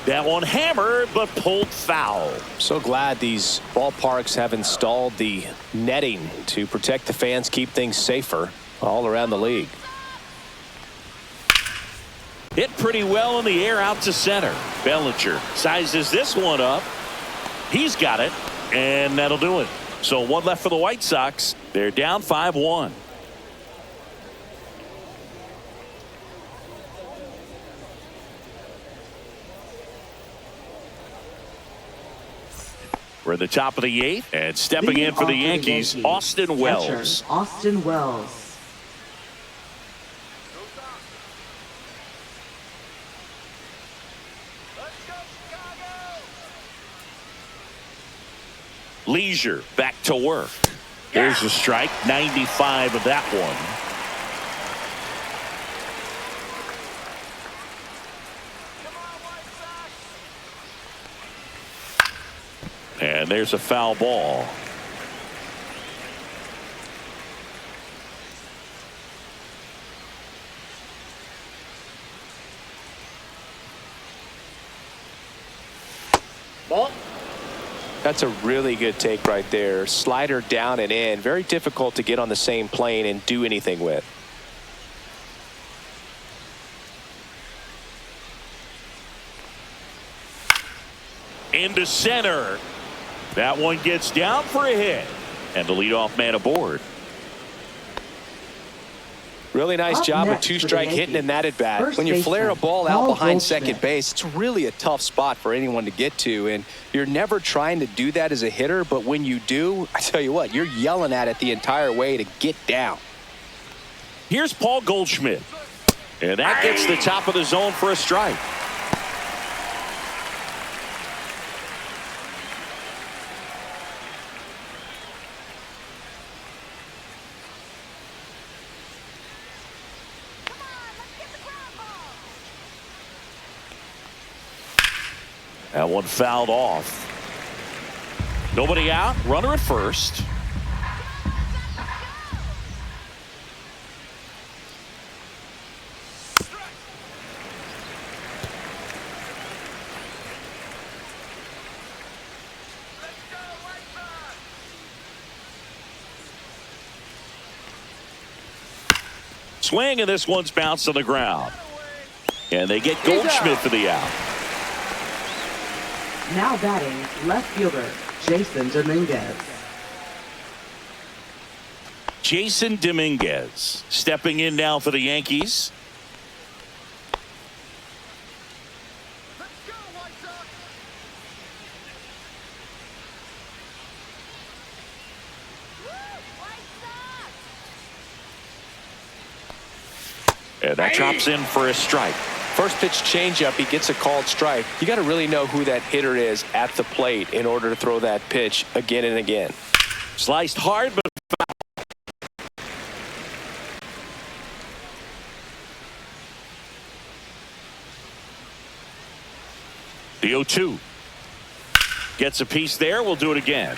That one hammered, but pulled foul. So glad these ballparks have installed the netting to protect the fans, keep things safer all around the league. Hit pretty well in the air out to center. Bellinger sizes this one up. He's got it, and that'll do it. So 1 left for the White Sox. They're down 5-1. We're at the top of the 8th, and stepping in for the Yankees, Austin Wells. Austin Wells. Leisure back to work. There's a strike. 95 of that one. And there's a foul ball. Ball. That's a really good take right there. Slider down and in. Very difficult to get on the same plane and do anything with. Into center. That one gets down for a hit. And the leadoff man aboard. Really nice job of 2-strike hitting in that at bat. When you flare a ball out behind second base, it's really a tough spot for anyone to get to, and you're never trying to do that as a hitter, but when you do, I tell you what, you're yelling at it the entire way to get down. Here's Paul Goldschmidt, and that gets the top of the zone for a strike. That one fouled off. Nobody out. Runner at first. Swing, and this one's bounced on the ground. And they get Goldschmidt for the out. Now batting, left fielder, Jason Dominguez. Jason Dominguez stepping in now for the Yankees. And that drops in for a strike. First pitch changeup, he gets a called strike. You got to really know who that hitter is at the plate in order to throw that pitch again and again. Sliced hard, but the 0-2 gets a piece there. We'll do it again.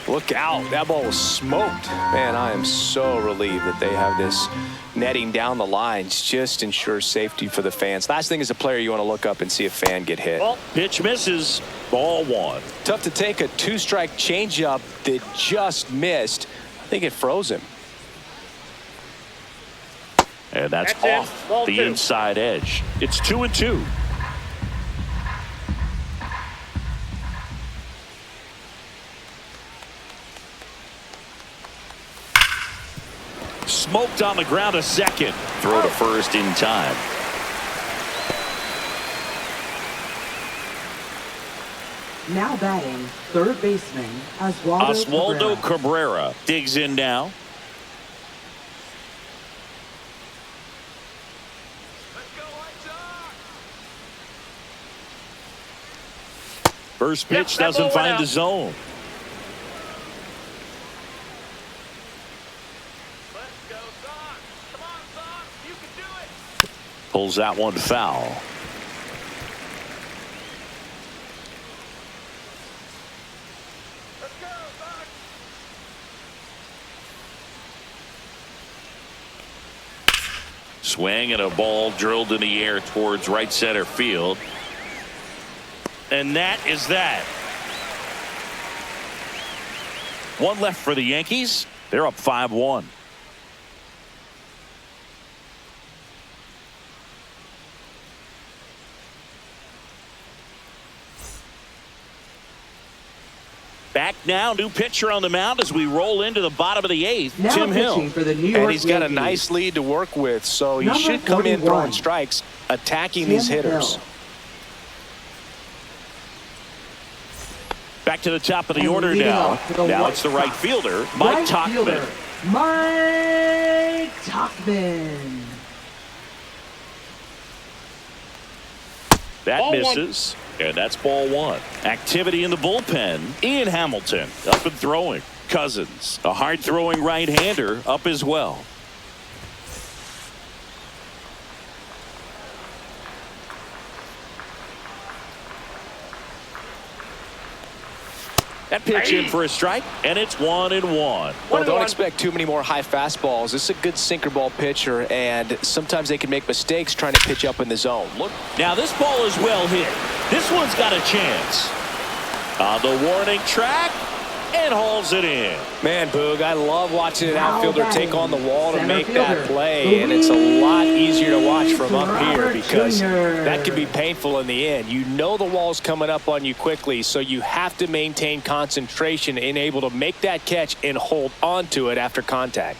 Look out. That ball was smoked. Man, I am so relieved that they have this netting down the lines. Just ensures safety for the fans. Last thing as a player, you want to look up and see a fan get hit. Well, pitch misses. Ball one. Tough to take a two-strike changeup that just missed. I think it froze him. And that's off Ball the two. inside edge. It's 2-2. Smoked on the ground, a second. Throw to first in time. Now batting, third baseman, Oswaldo Cabrera digs in now. First pitch that doesn't ball went find out. the zone. Pulls that one foul. Swing and a ball drilled in the air towards right center field. And that is that. One left for the Yankees. They're up 5-1. Back now, new pitcher on the mound as we roll into the bottom of the eighth. Now Tim Hill. pitching for the New York And he's got a Yankees. nice lead to work with, so he Number should come in 41. throwing strikes, attacking these Tim hitters. Hill. Back to the top of the And order leading now. off for the Now White it's the right Sox. fielder, Mike Right Tauchman. fielder, Mike Tauchman. That Ball one. misses. And that's ball one. Activity in the bullpen. Ian Hamilton up and throwing. Cousins, a hard throwing right-hander, up as well. That pitch in for a strike, and it's 1-1. Well, don't expect too many more high fastballs. This is a good sinker ball pitcher, and sometimes they can make mistakes trying to pitch up in the zone. Look. Now this ball is well hit. This one's got a chance. On the warning track, and hauls it in. Man, Boog, I love watching an Now outfielder batting, take on the wall to center make that fielder, play, and it's a lot easier to watch from up here Robert because Jr. that can be painful in the end. You know the wall's coming up on you quickly, so you have to maintain concentration and able to make that catch and hold on to it after contact.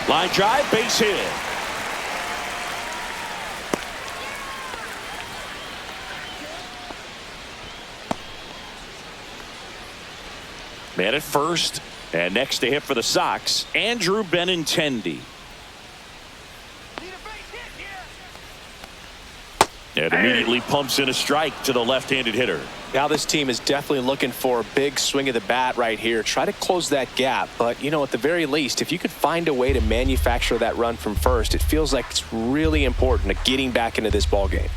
Line drive, base hit. Man at first, and next to hit for the Sox, Andrew Benintendi. And immediately pumps in a strike to the left-handed hitter. Now this team is definitely looking for a big swing of the bat right here. Try to close that gap, but you know, at the very least, if you could find a way to manufacture that run from first, it feels like it's really important to getting back into this ball game.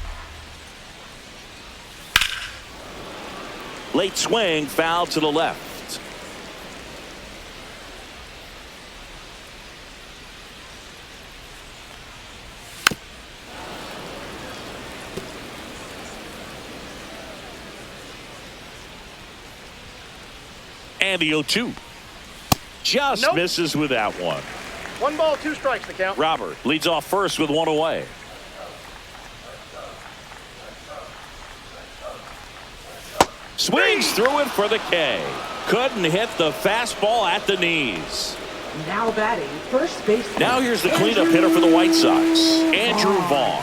Late swing, foul to the left. And the 0-2. Just misses with that one. 1 ball, 2 strikes to count. Robert leads off first with 1 away. Swings through it for the K. Couldn't hit the fastball at the knees. Now batting first base. Now here's the cleanup hitter for the White Sox, Andrew Vaughn.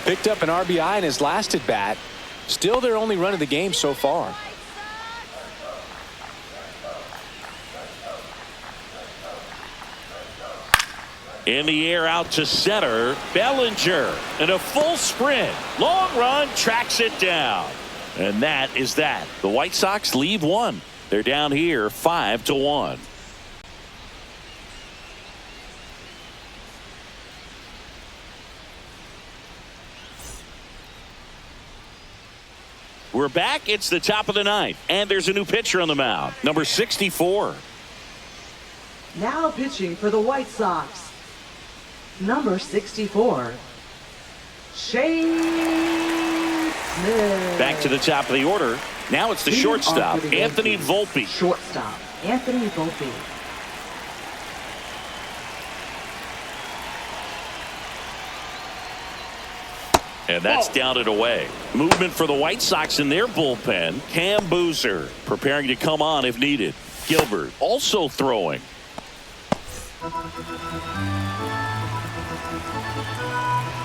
Picked up an RBI in his last at bat. Still their only run of the game so far. In the air out to center, Bellinger in a full sprint. Long run, tracks it down. And that is that. The White Sox leave 1. They're down here 5-1. We're back. It's the top of the 9th, and there's a new pitcher on the mound, number 64. Now pitching for the White Sox. Number 64. Shane Smith. Back to the top of the order. Now it's the shortstop, Anthony Volpe. Shortstop, Anthony Volpe. And that's down and away. Movement for the White Sox in their bullpen. Cam Boozer preparing to come on if needed. Gilbert also throwing.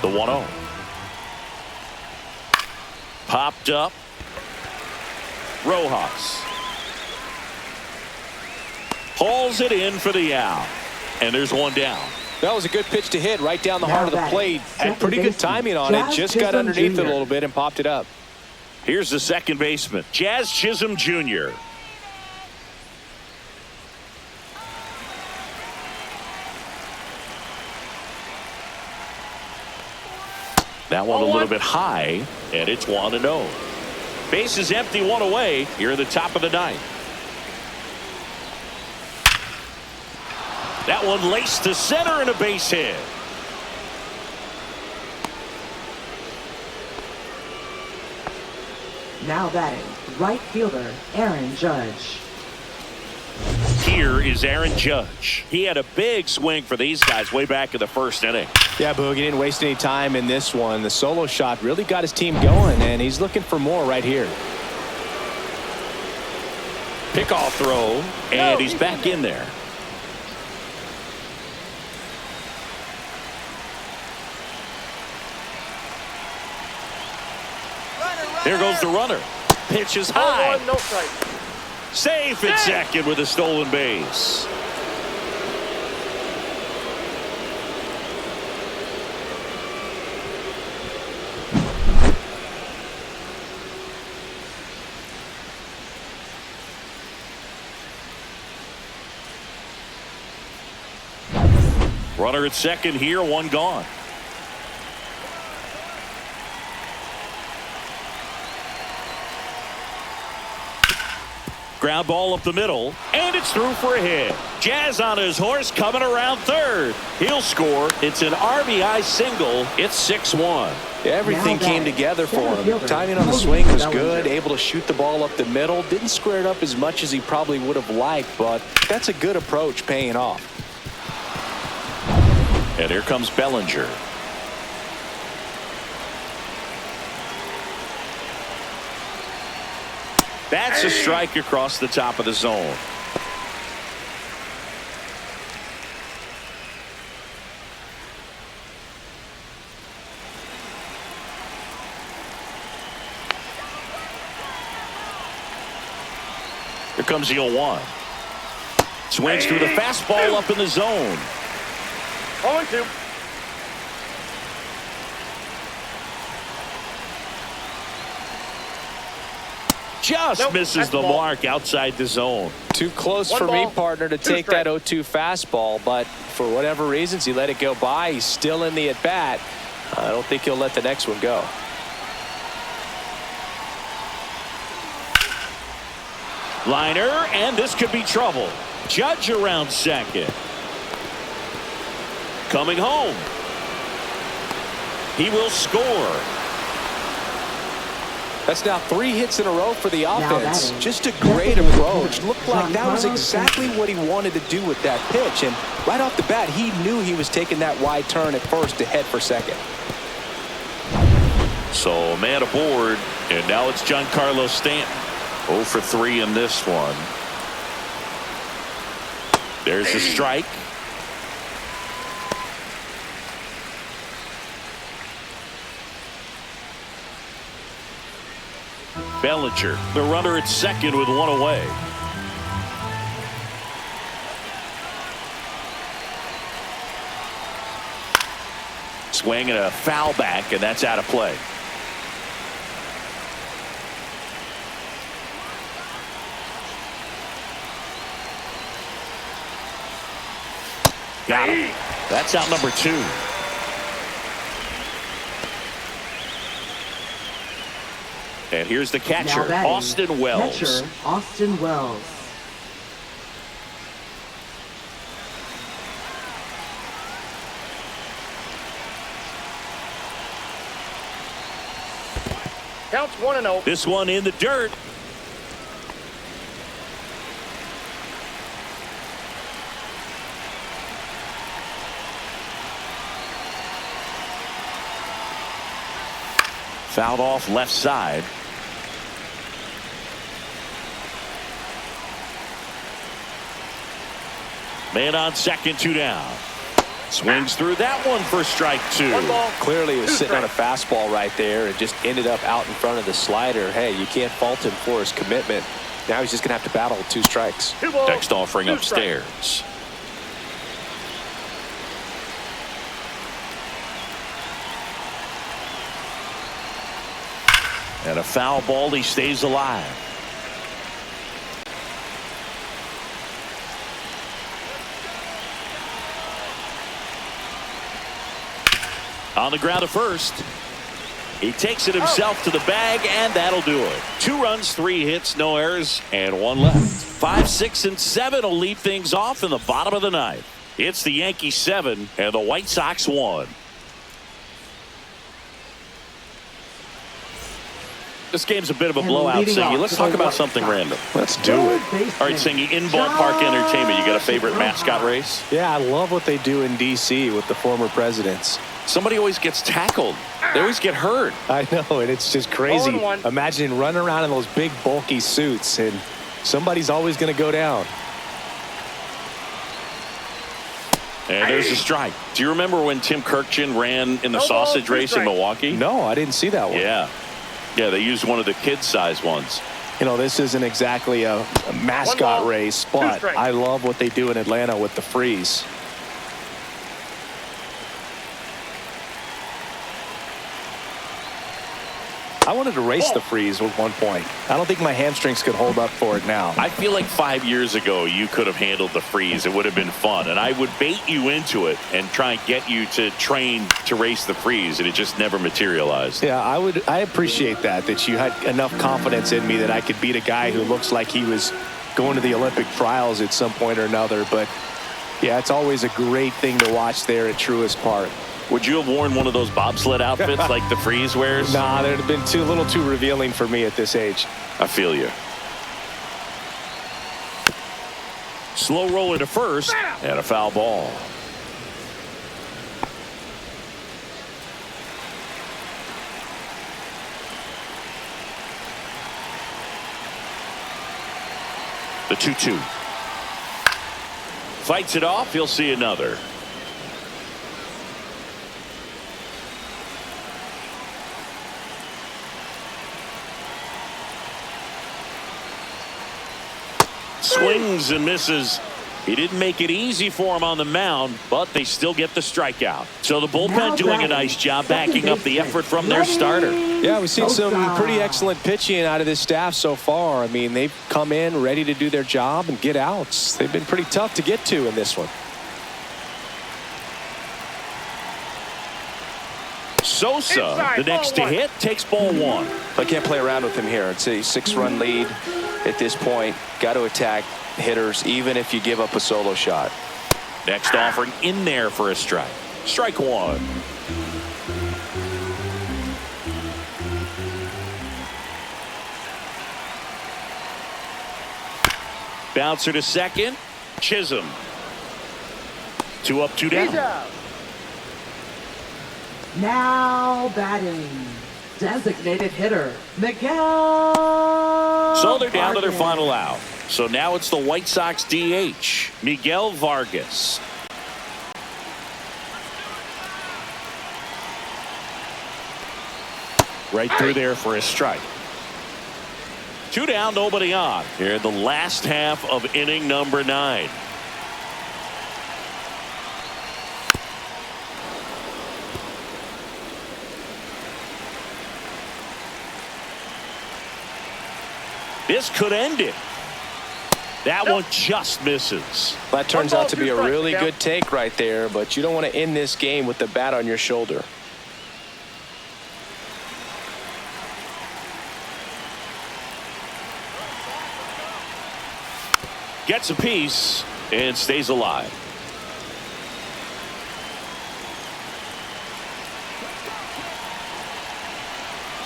The 1-0. Popped up. Rojas hauls it in for the out. And there's 1 down. That was a good pitch to hit right down the heart of the plate. Had pretty good timing on it. Just got underneath it a little bit and popped it up. Here's the second baseman, Jazz Chisholm Jr. That one a little bit high, and it's 1-0. Base is empty, 1 away. Here at the top of the 9th. That one laced to center and a base hit. Now batting right fielder Aaron Judge. Here is Aaron Judge. He had a big swing for these guys way back in the first inning. Yeah, Boog, he didn't waste any time in this one. The solo shot really got his team going, and he's looking for more right here. Pickoff throw, and he's back in there. There goes the runner. Pitch is high. 1, no strike. Safe at second with a stolen base. Runner at second here, 1 gone. Ground ball up the middle, and it's through for a hit. Jazz on his horse coming around third. He'll score. It's an RBI single. It's 6-1. Everything came together for him. Timing on the swing was good. Able to shoot the ball up the middle. Didn't square it up as much as he probably would have liked, but that's a good approach paying off. And here comes Bellinger. That's a strike across the top of the zone. Here comes the 0-1. Swings through the fastball up in the zone. 0-2. Just misses the mark outside the zone. Too close for me, partner, to take that 0-2 fastball, but for whatever reasons he let it go by. He's still in the at-bat. I don't think he'll let the next one go. Liner, and this could be trouble. Judge around second. Coming home. He will score. That's now 3 hits in a row for the offense. batting. Just a great approach. Looked like that was exactly what he wanted to do with that pitch. And right off the bat, he knew he was taking that wide turn at first to head for second. So a man aboard, and now it's Giancarlo Stanton. 0 for 3 in this one. There's a strike. Bellinger, the runner at second with 1 away. Swing and a foul back, and that's out of play. Got him. That's out number 2. And here's the catcher, Austin Wells. Catcher, Austin Wells. Counts 1-0. This one in the dirt. Fouled off left side. Man on second, 2 down. Swings through that one for strike 2. 1 ball. Clearly he was 2 sitting on a strikes. fastball right there and just ended up out in front of the slider. Hey, you can't fault him for his commitment. Now he's just going to have to battle with 2 strikes. 2 balls. Next offering 2 strikes. upstairs. And a foul ball. He stays alive. On the ground to first. He takes it himself to the bag, and that'll do it. 2 runs, 3 hits, no errors, and 1 left. 5, 6, and 7 will lead things off in the bottom of the 9th. It's the Yankees 7 and the White Sox 1. This game's a bit of a blowout, Singy. Let's talk about something random. Let's do it. All right, Singy, in ballpark entertainment, you got a favorite mascot race? Yeah, I love what they do in D.C. with the former presidents. Somebody always gets tackled. They always get hurt. I know, and it's just crazy. 0-1. Imagine running around in those big, bulky suits, and somebody's always going to go down. And there's a strike. Do you remember when Tim Kirkjian ran in the No ball, sausage 2 race in strikes. Milwaukee? No, I didn't see that one. Yeah. Yeah, they used one of the kid-sized ones. You know, this isn't exactly a 1 mascot ball, race, 2 but strikes. I love what they do in Atlanta with the freeze. I wanted to race the freeze at one point. I don't think my hamstrings could hold up for it now. I feel like 5 years ago you could have handled the freeze. It would have been fun. And I would bait you into it and try and get you to train to race the freeze, and it just never materialized. Yeah, I appreciate that you had enough confidence in me that I could beat a guy who looks like he was going to the Olympic trials at some point or another. But yeah, it's always a great thing to watch there at Truist Park. Would you have worn one of those bobsled outfits like the freeze wears? Nah, they'd have been a little too revealing for me at this age. I feel you. Slow roller to first, and a foul ball. The 2-2. Fights it off. He'll see another. Swings and misses. He didn't make it easy for him on the mound, but they still get the strikeout. So the bullpen doing a nice job backing up the effort from their starter. Yeah, we've seen some pretty excellent pitching out of this staff so far. I mean, they've come in ready to do their job and get outs. They've been pretty tough to get to in this one. Sosa, Inside, the next to ball 1. hit, takes ball 1. I can't play around with him here. It's a 6-run lead at this point. Got to attack hitters even if you give up a solo shot. Next offering in there for a strike. Strike 1. Bouncer to second. Chisholm. 2 up, 2 He's down. out. Now batting, designated hitter, Miguel. So they're down to their Vargas. final out. So now it's the White Sox DH, Miguel Vargas. Right through there for a strike. 2 down, nobody on. Here in the last half of inning number 9. This could end it. That one just misses. That turns out to be a really good take right there, but you don't want to end this game with the bat on your shoulder. Gets a piece and stays alive.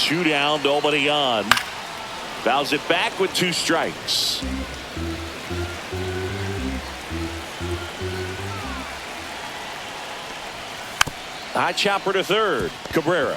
Two down, nobody on. Fouls it back with 2 strikes. High chopper to third. Cabrera.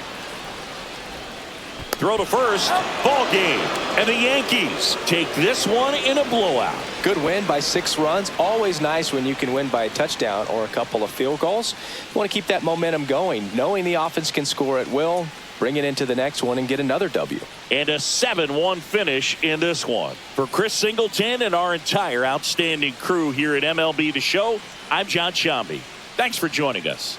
Throw to first. Ball game. And the Yankees take this one in a blowout. Good win by 6 runs. Always nice when you can win by a touchdown or a couple of field goals. You want to keep that momentum going, knowing the offense can score at will. Bring it into the next one and get another W. And a 7-1 finish in this one. For Chris Singleton and our entire outstanding crew here at MLB The Show, I'm John Shambi. Thanks for joining us.